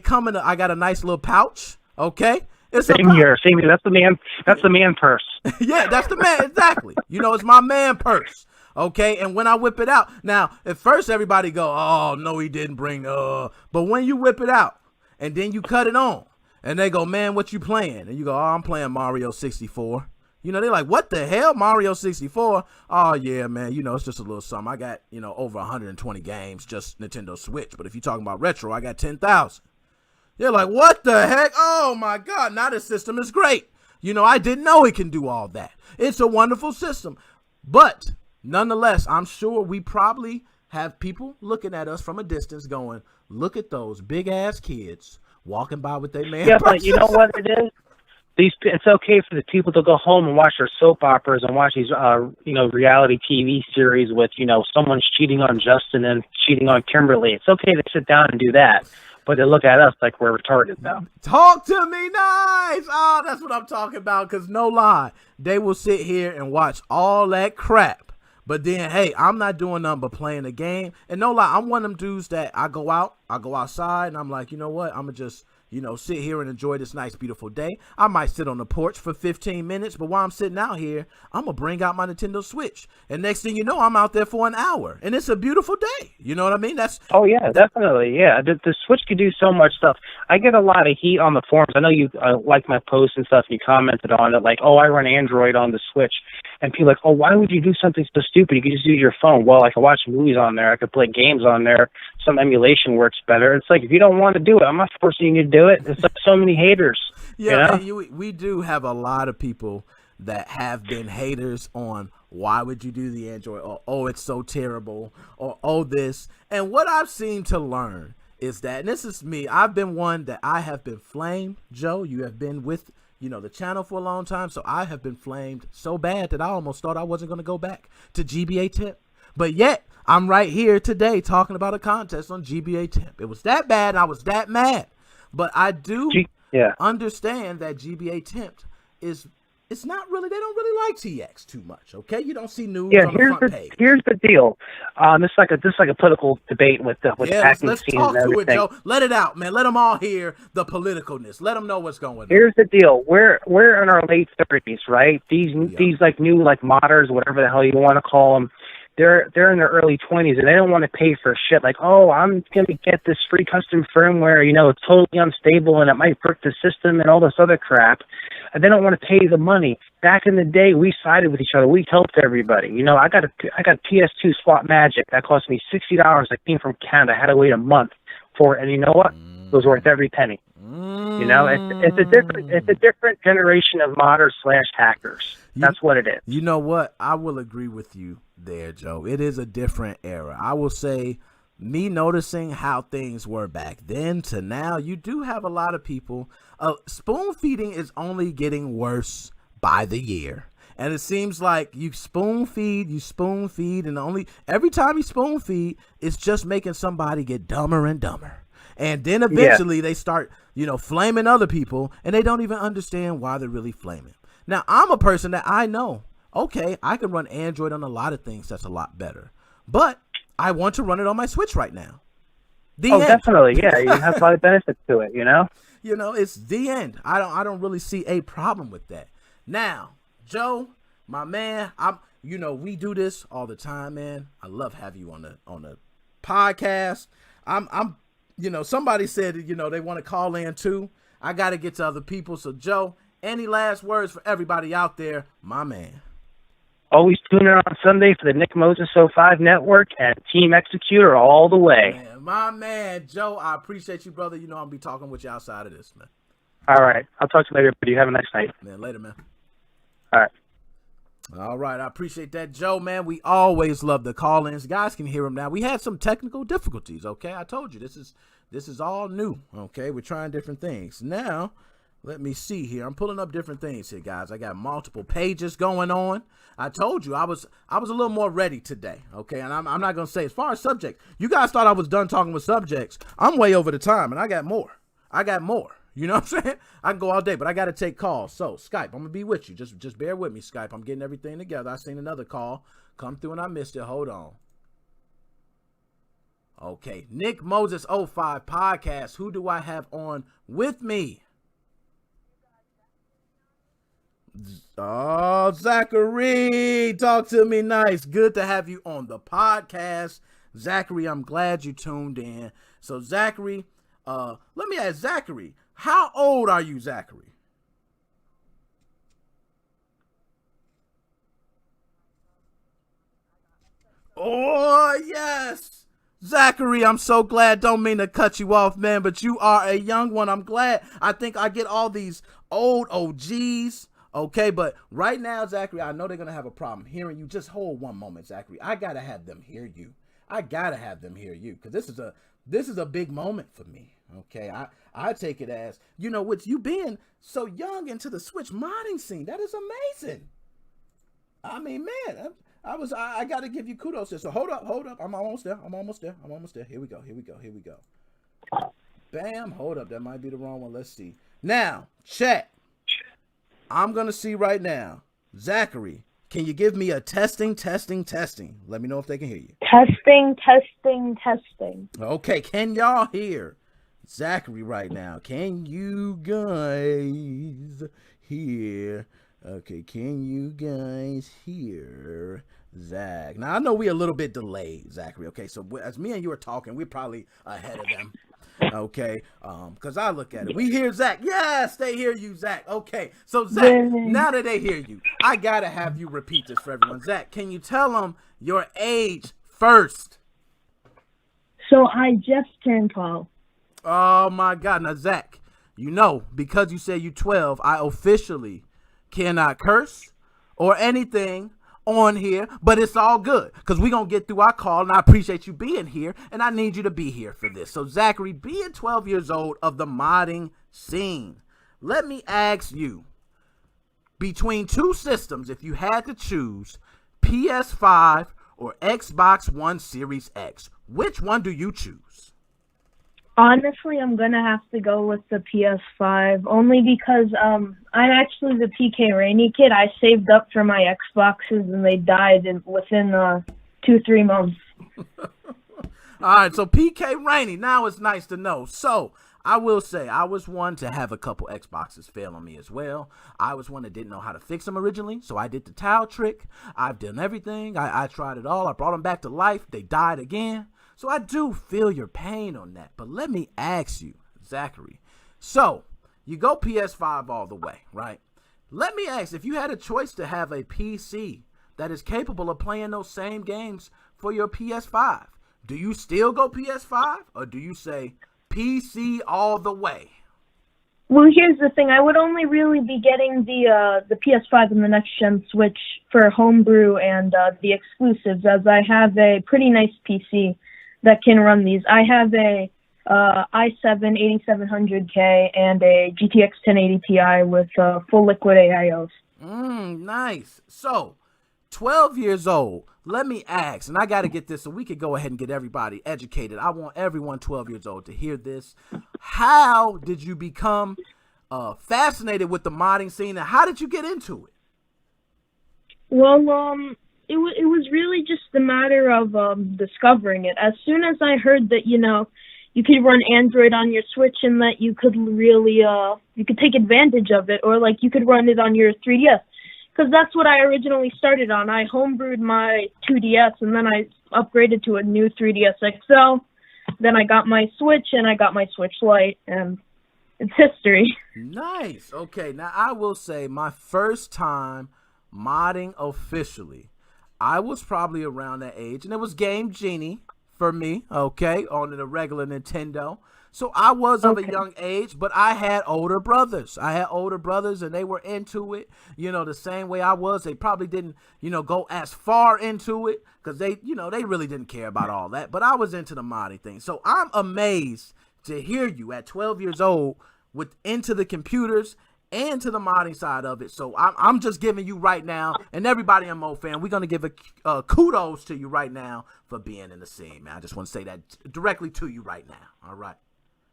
Speaker 1: got a nice little pouch, okay?
Speaker 3: Same here. That's the man purse.
Speaker 1: Yeah, that's the man. Exactly. You know, it's my man purse. Okay. And when I whip it out, now, at first everybody go, oh, no, he didn't bring, but when you whip it out and then you cut it on and they go, man, what you playing? And you go, oh, I'm playing Mario 64. You know, they're like, what the hell, Mario 64? Oh, yeah, man, you know, it's just a little something. I got, you know, over 120 games, just Nintendo Switch. But if you're talking about retro, I got 10,000. They're like, what the heck? Oh, my God, now this system is great. You know, I didn't know it can do all that. It's a wonderful system. But nonetheless, I'm sure we probably have people looking at us from a distance going, look at those big-ass kids walking by with their man.
Speaker 3: Yeah, but you know what it is? It's okay for the people to go home and watch their soap operas and watch these, you know, reality TV series with, you know, someone's cheating on Justin and cheating on Kimberly. It's okay to sit down and do that, but they look at us like we're retarded now.
Speaker 1: Talk to me nice. Oh, that's what I'm talking about, because no lie, they will sit here and watch all that crap. But then, hey, I'm not doing nothing but playing the game. And no lie, I'm one of them dudes that I go outside, and I'm like, you know what, I'm going to just, you know, sit here and enjoy this nice, beautiful day. I might sit on the porch for 15 minutes, but while I'm sitting out here, I'm going to bring out my Nintendo Switch. And next thing you know, I'm out there for an hour. And it's a beautiful day. You know what I mean?
Speaker 3: Oh, yeah, definitely. Yeah, the Switch could do so much stuff. I get a lot of heat on the forums. I know you like my posts and stuff. You commented on it, like, oh, I run Android on the Switch. And people are like, oh, why would you do something so stupid? You could just use your phone. Well, I could watch movies on there. I could play games on there. Some emulation works better. It's like, if you don't want to do it, I'm not forcing you to do it. It's like so many haters.
Speaker 1: Yeah,
Speaker 3: you know?
Speaker 1: we do have a lot of people that have been haters on why would you do the Android, or oh, it's so terrible, or oh, this. And what I've seen to learn is that, and this is me, I've been one that I have been flamed. Joe, you have been with, you know, the channel for a long time, so I have been flamed so bad that I almost thought I wasn't going to go back to GBA Tip. But yet, I'm right here today talking about a contest on GBA Tip. It was that bad, and I was that mad. But I do understand that GBA Temp it's not really, they don't really like TX too much, okay? You don't see news on the front page.
Speaker 3: Here's the deal. This is like a political debate with the acting
Speaker 1: let's
Speaker 3: scene
Speaker 1: talk
Speaker 3: and
Speaker 1: to
Speaker 3: everything.
Speaker 1: it, Joe. Let it out, man. Let them all hear the politicalness. Let them know what's going on.
Speaker 3: Here's the deal. We're in our late 30s, right? These like new like modders, whatever the hell you want to call them, they're in their early 20s and they don't want to pay for shit. Like, oh, I'm going to get this free custom firmware, you know, it's totally unstable and it might break the system and all this other crap. and they don't want to pay the money. Back in the day, we sided with each other. We helped everybody. You know, I got PS2 Swap Magic. That cost me $60. I came from Canada. I had to wait a month for it, and you know what? It was worth every penny. You know, it's a different generation of modders / hackers. That's what it is.
Speaker 1: You know what? I will agree with you there, Joe. It is a different era. I will say, me noticing how things were back then to now, you do have a lot of people. Spoon feeding is only getting worse by the year. And it seems like you spoon feed, and every time you spoon feed, it's just making somebody get dumber and dumber. And then eventually they start, flaming other people, and they don't even understand why they're really flaming. Now, I'm a person that I know, okay, I can run Android on a lot of things that's a lot better. But I want to run it on my Switch right now.
Speaker 3: Definitely, yeah. You have a lot of benefits to it,
Speaker 1: it's the end. I don't really see a problem with that. Now, Joe, my man, we do this all the time, man. I love having you on the podcast. Somebody said, they want to call in too. I got to get to other people. So, Joe, any last words for everybody out there, my man?
Speaker 3: Always tune in on Sunday for the Nickmoses05 Network and Team Executor all the way.
Speaker 1: Man, my man, Joe, I appreciate you, brother. I'll be talking with you outside of this, man.
Speaker 3: All right. I'll talk to you later, but you have a nice night.
Speaker 1: Man, later, man.
Speaker 3: All right.
Speaker 1: All right. I appreciate that, Joe, man. We always love the call-ins. Guys can hear them now. We had some technical difficulties, okay? I told you, this is all new, okay? We're trying different things. Now, let me see here. I'm pulling up different things here, guys. I got multiple pages going on. I told you I was a little more ready today, okay? And I'm not going to say, as far as subjects, you guys thought I was done talking with subjects. I'm way over the time, and I got more. You know what I'm saying? I can go all day, but I got to take calls. So, Skype, I'm going to be with you. Just bear with me, Skype. I'm getting everything together. I seen another call come through, and I missed it. Hold on. Okay, Nickmoses05 Podcast. Who do I have on with me? Oh, Zachary, talk to me nice. Good to have you on the podcast. Zachary, I'm glad you tuned in. So, Zachary, let me ask Zachary, how old are you, Zachary? Oh, yes. Zachary, I'm so glad. Don't mean to cut you off, man, but you are a young one. I'm glad. I think I get all these old OGs. Okay, but right now, Zachary, I know they're going to have a problem hearing you. Just hold one moment, Zachary. I got to have them hear you. Because this is a big moment for me. Okay, I take it as, with you being so young into the Switch modding scene, that is amazing. I mean, man, I got to give you kudos here. So hold up. I'm almost there. Here we go. Bam, hold up. That might be the wrong one. Let's see. Now, chat. I'm going to see right now. Zachary, can you give me a testing? Let me know if they can hear you.
Speaker 4: Testing.
Speaker 1: Okay, can y'all hear Zachary right now? Can you guys hear? Okay, can you guys hear Zach? Now, I know we're a little bit delayed, Zachary. Okay, so as me and you are talking, we're probably ahead of them. Okay, because I look at it. We hear Zach. Yes, they hear you, Zach. Okay, so Zach, now that they hear you, I got to have you repeat this for everyone. Zach, can you tell them your age first?
Speaker 4: So I just turned 12.
Speaker 1: Oh, my God. Now, Zach, because you said you're 12, I officially cannot curse or anything on here, but it's all good because we're going to get through our call, and I appreciate you being here, and I need you to be here for this. So, Zachary, being 12 years old of the modding scene, let me ask you, between two systems, if you had to choose PS5 or Xbox One Series X, which one do you choose?
Speaker 4: Honestly, I'm going to have to go with the PS5, only because I'm actually the PK Rainey kid. I saved up for my Xboxes, and they died within 2-3 months.
Speaker 1: All right, so PK Rainey, now it's nice to know. So, I will say, I was one to have a couple Xboxes fail on me as well. I was one that didn't know how to fix them originally, so I did the towel trick. I've done everything. I tried it all. I brought them back to life. They died again. So I do feel your pain on that. But let me ask you, Zachary. So you go PS5 all the way, right? let me ask, if you had a choice to have a PC that is capable of playing those same games for your PS5, do you still go PS5 or do you say PC all the way?
Speaker 4: Well, here's the thing. I would only really be getting the PS5 and the next-gen Switch for homebrew and the exclusives, as I have a pretty nice PC that can run these. I have a i7 8700K and a GTX 1080 Ti with full liquid AIOs.
Speaker 1: Nice. So, 12 years old. Let me ask, and I got to get this so we could go ahead and get everybody educated. I want everyone 12 years old to hear this. How did you become fascinated with the modding scene, and how did you get into it?
Speaker 4: Well, it was really just a matter of discovering it. As soon as I heard that, you could run Android on your Switch and that you could really, you could take advantage of it, or like you could run it on your 3DS. Because that's what I originally started on. I homebrewed my 2DS, and then I upgraded to a new 3DS XL. Then I got my Switch, and I got my Switch Lite, and it's history.
Speaker 1: Nice. Okay, now I will say my first time modding officially, I was probably around that age, and it was Game Genie for me, okay, on the regular Nintendo. So I was of a young age, but I had older brothers. And they were into it, the same way I was. They probably didn't, go as far into it because they really didn't care about all that. But I was into the modding thing. So I'm amazed to hear you at 12 years old with into the computers and to the modding side of it. So I'm just giving you right now, and everybody in Mo fan, we're going to give a kudos to you right now for being in the scene, man. I just want to say that directly to you right now. All right.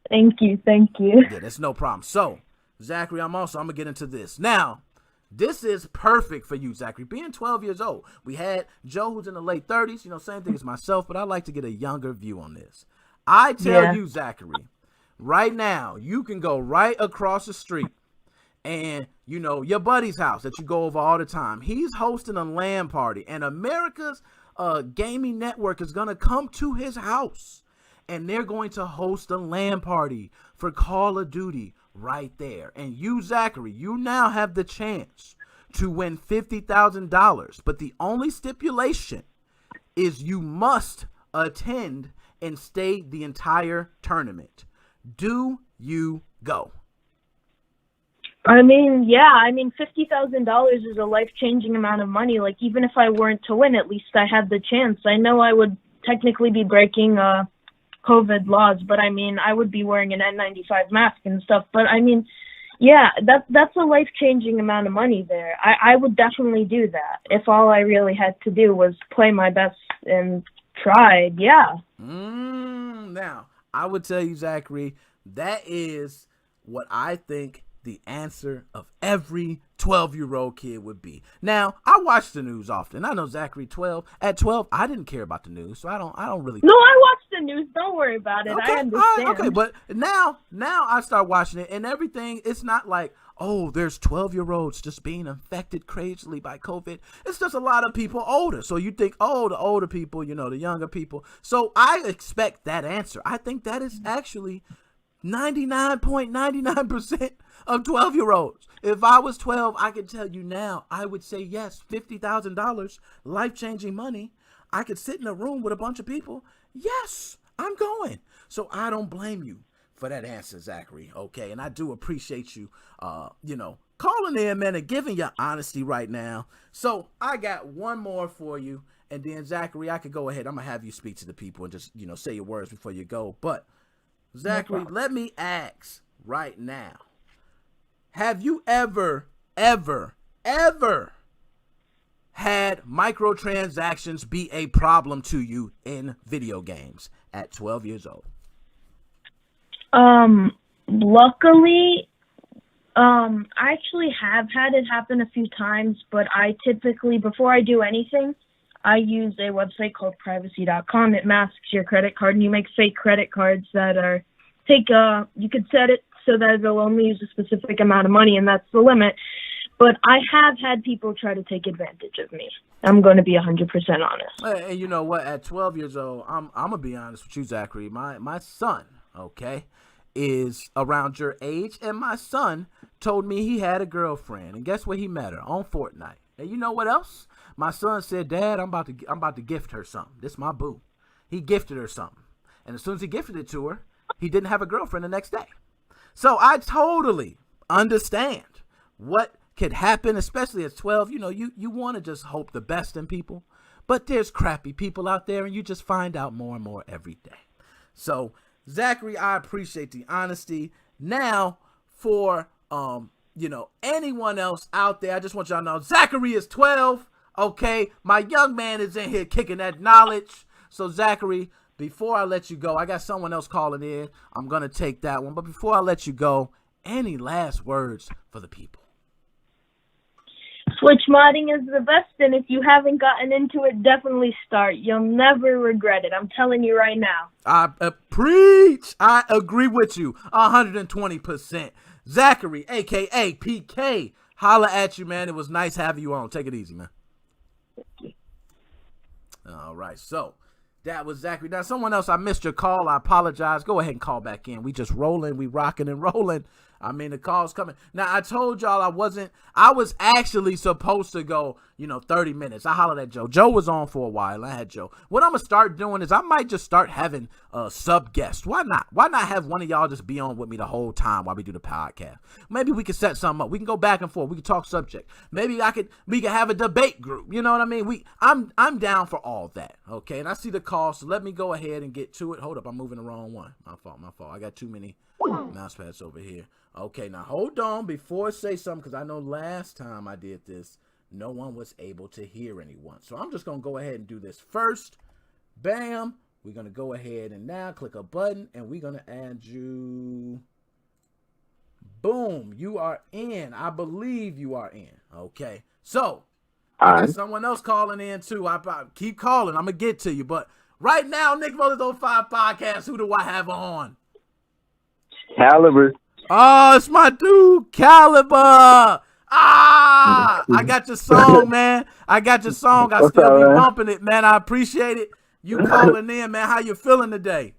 Speaker 4: Thank you.
Speaker 1: Yeah, that's no problem. So, Zachary, I'm going to get into this. Now, this is perfect for you, Zachary. Being 12 years old, we had Joe, who's in the late 30s, same thing as myself, but I'd like to get a younger view on this. I tell you, Zachary, right now, you can go right across the street and, your buddy's house that you go over all the time. He's hosting a LAN party, and America's gaming network is going to come to his house. And they're going to host a LAN party for Call of Duty right there. And you, Zachary, you now have the chance to win $50,000. But the only stipulation is you must attend and stay the entire tournament. Do you go?
Speaker 4: I mean, yeah. $50,000 is a life-changing amount of money. Like, even if I weren't to win, at least I had the chance. I know I would technically be breaking COVID laws, but I would be wearing an N95 mask and stuff. But yeah, that's a life-changing amount of money there. I would definitely do that if all I really had to do was play my best and try. Yeah.
Speaker 1: Now, I would tell you, Zachary, that is what I think the answer of every 12-year-old kid would be. Now, I watch the news often. I know Zachary 12. At 12, I didn't care about the news, so I don't really.
Speaker 4: No, I watch the news. Don't worry about it.
Speaker 1: Okay,
Speaker 4: I understand.
Speaker 1: Okay, but now I start watching it, and everything. It's not like, oh, there's 12-year-olds just being infected crazily by COVID. It's just a lot of people older. So you think, oh, the older people, the younger people. So I expect that answer. I think that is actually 99.99% of 12-year-olds. If I was 12, I can tell you now, I would say yes, $50,000, life-changing money. I could sit in a room with a bunch of people. Yes, I'm going. So I don't blame you for that answer, Zachary. Okay, and I do appreciate you, calling in, man, and giving your honesty right now. So I got one more for you, and then Zachary, I could go ahead. I'm gonna have you speak to the people and just say your words before you go. But Zachary, let me ask right now: have you ever had microtransactions be a problem to you in video games at 12 years old?
Speaker 4: Luckily, I actually have had it happen a few times, but I typically, before I do anything, I use a website called privacy.com. It masks your credit card, and you make fake credit cards that are you could set it so that it'll only use a specific amount of money, and that's the limit. But I have had people try to take advantage of me. I'm going to be 100% honest.
Speaker 1: And you know what? At 12 years old, I'm going to be honest with you, Zachary. My son, okay, is around your age, and my son told me he had a girlfriend, and guess where he met her? On Fortnite. And you know what else? My son said, Dad, I'm about to gift her something. This my boo. He gifted her something. And as soon as he gifted it to her, he didn't have a girlfriend the next day. So I totally understand what could happen, especially at 12. You know, you want to just hope the best in people, but there's crappy people out there, and you just find out more and more every day. So Zachary, I appreciate the honesty. Now for, anyone else out there, I just want y'all to know Zachary is 12. Okay. My young man is in here kicking that knowledge. So Zachary, before I let you go, I got someone else calling in. I'm going to take that one. But before I let you go, any last words for the people?
Speaker 4: Switch modding is the best, and if you haven't gotten into it, definitely start. You'll never regret it. I'm telling you right now.
Speaker 1: I preach. I agree with you 120%. Zachary, a.k.a. PK, holla at you, man. It was nice having you on. Take it easy, man. All right, so that was Zachary. Now, someone else, I missed your call. I apologize. Go ahead and call back in. We just rolling. We rocking and rolling. I mean, the call's coming. Now, I told y'all I was actually supposed to go, 30 minutes. I hollered at Joe. Joe was on for a while. I had Joe. What I'm going to start doing is I might just start having sub guests. Why not? Why not have one of y'all just be on with me the whole time while we do the podcast? Maybe we could set something up. We can go back and forth. We can talk subject. Maybe we could have a debate group. You know what I mean? I'm down for all that. Okay. And I see the call. So let me go ahead and get to it. Hold up. I'm moving the wrong one. My fault. I got too many mouse pads over here. Okay, now hold on before I say something, because I know last time I did this, no one was able to hear anyone. So I'm just going to go ahead and do this first. Bam. We're going to go ahead and now click a button, and we're going to add you. Boom. You are in. I believe you are in. Okay. So I got someone else calling in too. I keep calling. I'm going to get to you. But right now, Nickmoses05 Podcast, who do I have on?
Speaker 5: Caliber.
Speaker 1: Oh, it's my dude, Caliber. I got your song, man. I got your song. I still be bumping it, man. I appreciate it. You calling in, man. How you feeling today?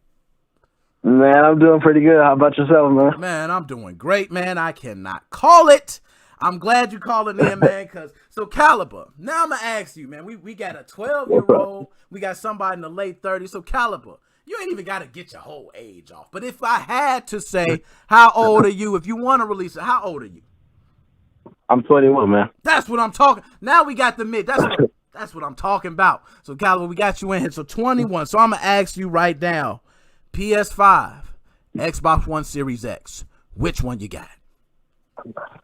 Speaker 5: Man, I'm doing pretty good. How about yourself, man?
Speaker 1: Man, I'm doing great, man. I cannot call it. I'm glad you calling in, man, so Caliber, now I'm going to ask you, man. We got a 12-year-old. We got somebody in the late 30s. So, Caliber, you ain't even got to get your whole age off. But if I had to say, how old are you? If you want to release it, how old are you?
Speaker 5: I'm 21, man.
Speaker 1: That's what I'm talking. Now we got the mid. That's what I'm talking about. So, Caliber, we got you in here. So, 21. So, I'm going to ask you right now, PS5, Xbox One Series X, which one you got?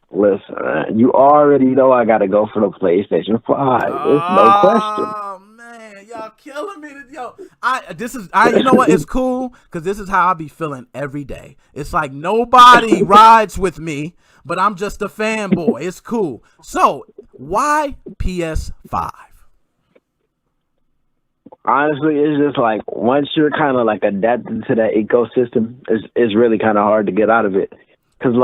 Speaker 5: Listen, man, you already know I got to go for the PlayStation 5. There's no question.
Speaker 1: Oh, man. Y'all killing me. Yo, you know what? It's cool because this is how I be feeling every day. It's like nobody rides with me, but I'm just a fanboy. It's cool. So, why PS5?
Speaker 5: Honestly, it's just like once you're kind of like adapted to that ecosystem, it's really kind of hard to get out of it. Because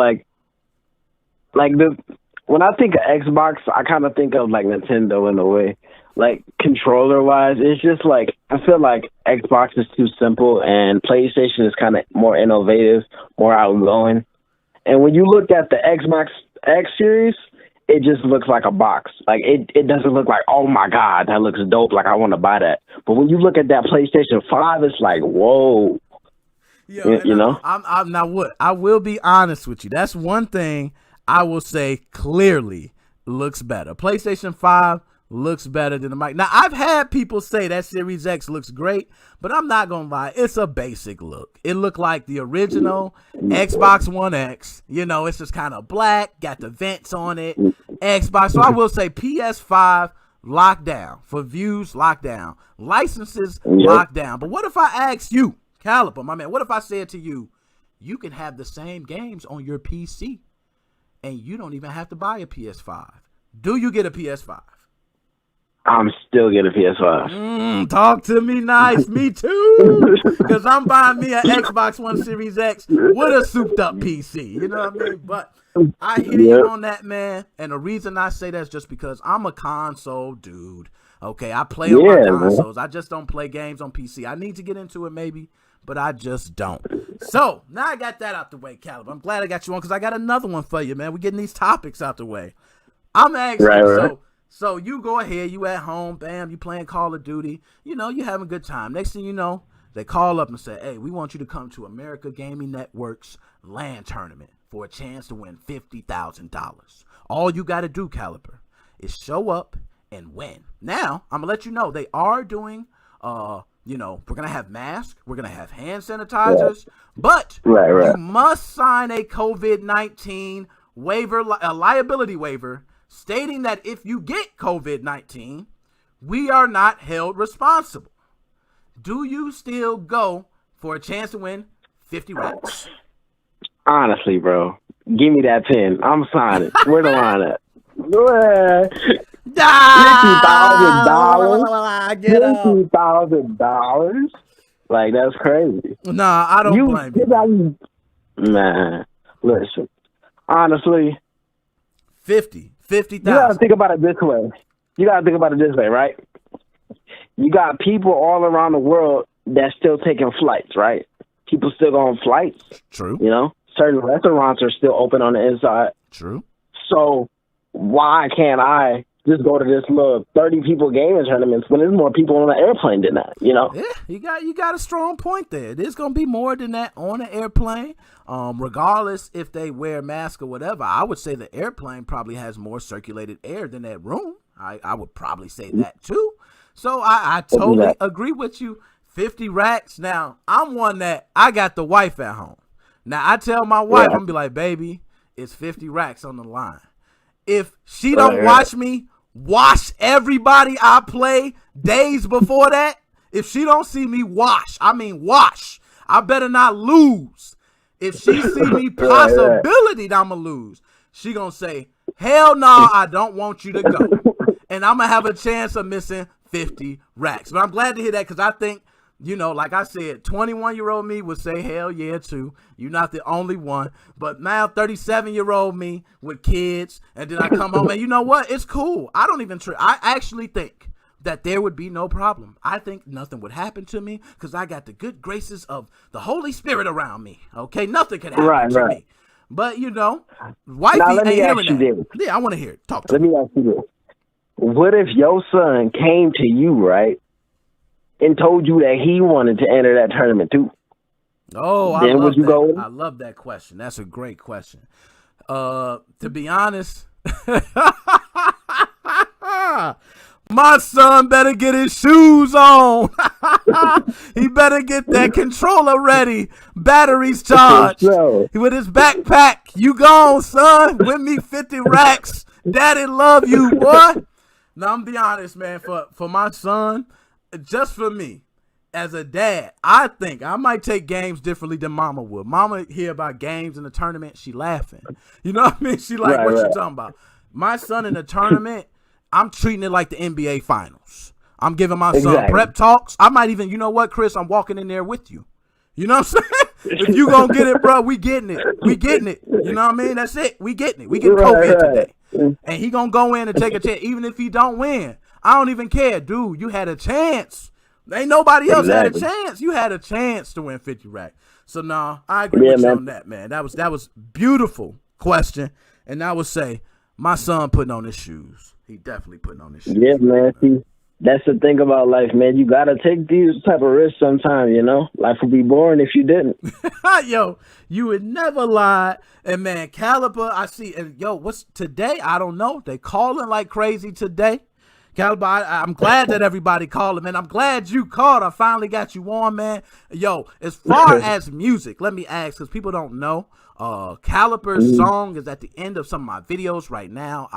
Speaker 5: when I think of Xbox, I kind of think of like Nintendo in a way. Like controller wise, it's just like I feel like Xbox is too simple and PlayStation is kind of more innovative, more outgoing. And when you look at the Xbox X series, it just looks like a box. Like it doesn't look like, oh my God, that looks dope. Like I want to buy that. But when you look at that PlayStation 5, it's like, whoa.
Speaker 1: Yo, you know? I'm now what? I will be honest with you. That's one thing I will say clearly looks better. PlayStation 5 looks better than the mic. Now, I've had people say that Series X looks great, but I'm not going to lie. It's a basic look. It looked like the original Xbox One X. You know, it's just kind of black, got the vents on it. Xbox. So I will say PS5 locked down. For views, locked down. Licenses, locked down. But what if I asked you, Caliber, my man, what if I said to you, you can have the same games on your PC and you don't even have to buy a PS5? Do you get a PS5?
Speaker 5: I'm still getting a PS5.
Speaker 1: Talk to me nice. Me too. Because I'm buying me an Xbox One Series X with a souped up PC. You know what I mean? But I hear you on that, man. And the reason I say that is just because I'm a console dude. Okay, I play on my
Speaker 5: man.
Speaker 1: consoles. I just don't play games on PC. I need to get into it maybe, but I just don't. So now I got that out the way, Caleb. I'm glad I got you on because I got another one for you, man. We're getting these topics out the way. I'm asking
Speaker 5: Right.
Speaker 1: So you go ahead, you at home, bam, you playing Call of Duty, you having a good time. Next thing you know, they call up and say, hey, we want you to come to America Gaming Network's LAN tournament for a chance to win $50,000. All you got to do, Caliber, is show up and win. Now, I'm going to let you know, they are doing, we're going to have masks, we're going to have hand sanitizers, but you must sign a COVID-19 waiver, a liability waiver, stating that if you get COVID-19, we are not held responsible. Do you still go for a chance to win 50 racks?
Speaker 5: Honestly, bro, give me that pen. I'm signing. Where the line at? $50,000. Like, that's crazy.
Speaker 1: Nah, I don't blame you.
Speaker 5: Man, listen. Honestly,
Speaker 1: 50,000.
Speaker 5: You gotta think about it this way. Right? You got people all around the world that's still taking flights, right? People still go on flights.
Speaker 1: True.
Speaker 5: Certain restaurants are still open on the inside.
Speaker 1: True.
Speaker 5: So why can't I just go to this little 30 people gaming tournaments when there's more people on the airplane than that?
Speaker 1: Yeah, you got a strong point there. There's gonna be more than that on the airplane. Regardless if they wear a mask or whatever, I would say the airplane probably has more circulated air than that room. I would probably say that too. So I totally agree with you. 50 racks. Now, I'm one that I got the wife at home. Now, I tell my wife, I'm going to be like, baby, it's 50 racks on the line. If she don't watch me wash everybody I play days before that, if she don't see me wash, I better not lose. If she see me possibility that I'm going to lose, she going to say, hell no, I don't want you to go. And I'm going to have a chance of missing 50 racks. But I'm glad to hear that because I think, like I said, 21-year-old me would say, hell yeah, too. You're not the only one. But now 37-year-old me with kids, and then I come home, and you know what? It's cool. I don't even I actually think that there would be no problem. I think nothing would happen to me because I got the good graces of the Holy Spirit around me. Okay? Nothing could happen to me. But, wifey ain't hearing that. Yeah, I want to hear it. Talk to me.
Speaker 5: Let me ask you this. What if your son came to you, right, and told you that he wanted to enter that tournament too?
Speaker 1: Oh, I love that. I love that question. That's a great question. To be honest, my son better get his shoes on. He better get that controller ready, batteries charged. With his backpack, you gone, son. Win me 50 racks. Daddy love you, boy. Now, I'm be honest, man, for my son, just for me, as a dad, I think I might take games differently than Mama would. Mama hear about games in the tournament, she laughing. You know what I mean? She like, what you talking about? My son in the tournament, I'm treating it like the NBA Finals. I'm giving my son prep talks. I might even, you know what, Chris, I'm walking in there with you. You know what I'm saying? If you gonna get it, bro, we getting it. We getting it. You know what I mean? That's it. We getting it. We getting COVID today. And he gonna go in and take a chance. Even if he don't win, I don't even care. Dude, you had a chance. Ain't nobody else had a chance. You had a chance to win 50 racks. So, nah, I agree with you on that, man. That was beautiful question. And I would say, my son putting on his shoes. He definitely putting on his shoes.
Speaker 5: Yeah, man. See, that's the thing about life, man. You got to take these type of risks sometimes, Life would be boring if you didn't.
Speaker 1: Yo, you would never lie. And, man, Caliber, I see. And, yo, what's today? I don't know. They calling like crazy today. Caliber, I'm glad that everybody called, man. I'm glad you called. I finally got you on, man. Yo, as far as music, let me ask, because people don't know. Caliber's song is at the end of some of my videos right now.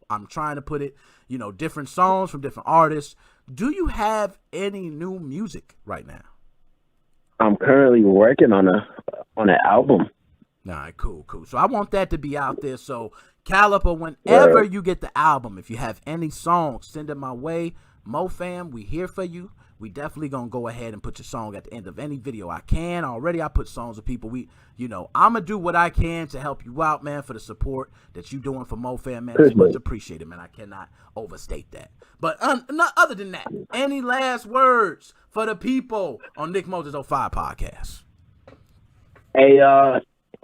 Speaker 1: I'm trying to put it, different songs from different artists. Do you have any new music right now?
Speaker 5: I'm currently working on an album.
Speaker 1: All right, cool. So I want that to be out there. So Caliber, whenever you get the album, if you have any songs, send it my way. MoFam, we here for you. we definitely gonna go ahead and put your song at the end of any video I can. Already I put songs of people. I'm gonna do what I can to help you out, man, for the support that you doing for MoFam, man. It's much appreciated, man. I cannot overstate that. But other than that, any last words for the people on Nickmoses05 Podcast?
Speaker 5: Hey,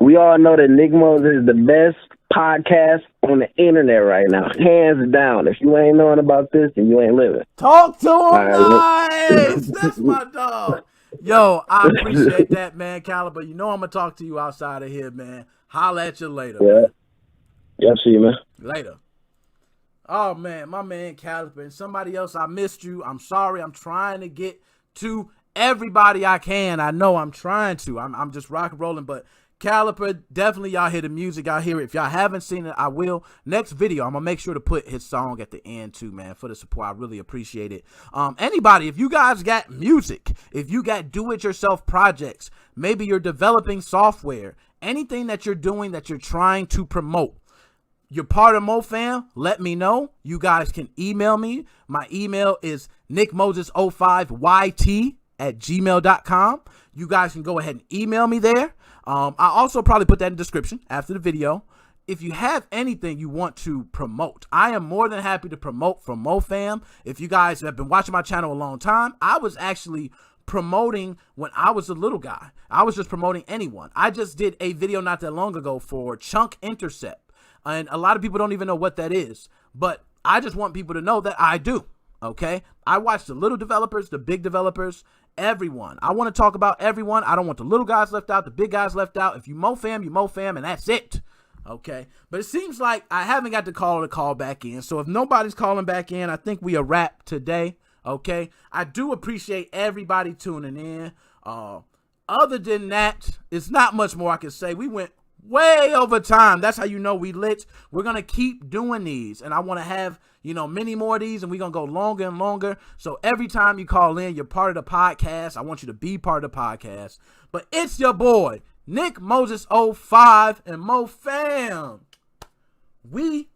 Speaker 5: we all know that Nick Moses is the best podcast on the internet right now, hands down. If you ain't knowing about this, then you ain't living.
Speaker 1: Talk to him, nice. That's my dog. Yo, I appreciate that, man, Caliber. You know I'm gonna talk to you outside of here, man. Holla at you later.
Speaker 5: Yeah.
Speaker 1: Man.
Speaker 5: Yeah, see you, man.
Speaker 1: Later. Oh man, my man Caliber and somebody else. I missed you. I'm sorry. I'm trying to get to everybody I can. I know I'm trying to. I'm just rock and rolling, but. Caliper, definitely y'all hear the music, y'all hear it. If y'all haven't seen it, I will. Next video, I'm gonna make sure to put his song at the end too, man, for the support. I really appreciate it. Anybody, if you guys got music, if you got do-it-yourself projects, maybe you're developing software, anything that you're doing that you're trying to promote, you're part of MoFam, let me know. You guys can email me. My email is nickmoses05yt@gmail.com. You guys can go ahead and email me there. I also probably put that in the description after the video. If you have anything you want to promote, I am more than happy to promote from MoFam. If you guys have been watching my channel a long time, I was actually promoting when I was a little guy. I was just promoting anyone. I just did a video not that long ago for Chunk Intercept. And a lot of people don't even know what that is. But I just want people to know that I do. Okay? I watch the little developers, the big developers, everyone. I want to talk about everyone. I don't want the little guys left out, the big guys left out. If you MoFam, you MoFam, and that's it. Okay? But it seems like I haven't got the call to call back in. So if nobody's calling back in, I think we a wrap today. Okay? I do appreciate everybody tuning in. Other than that, it's not much more I can say. We went way over time. That's how you know we lit. We're going to keep doing these. And I want to have, many more of these. And we're going to go longer and longer. So every time you call in, you're part of the podcast. I want you to be part of the podcast. But it's your boy, Nickmoses05 and MoFam. We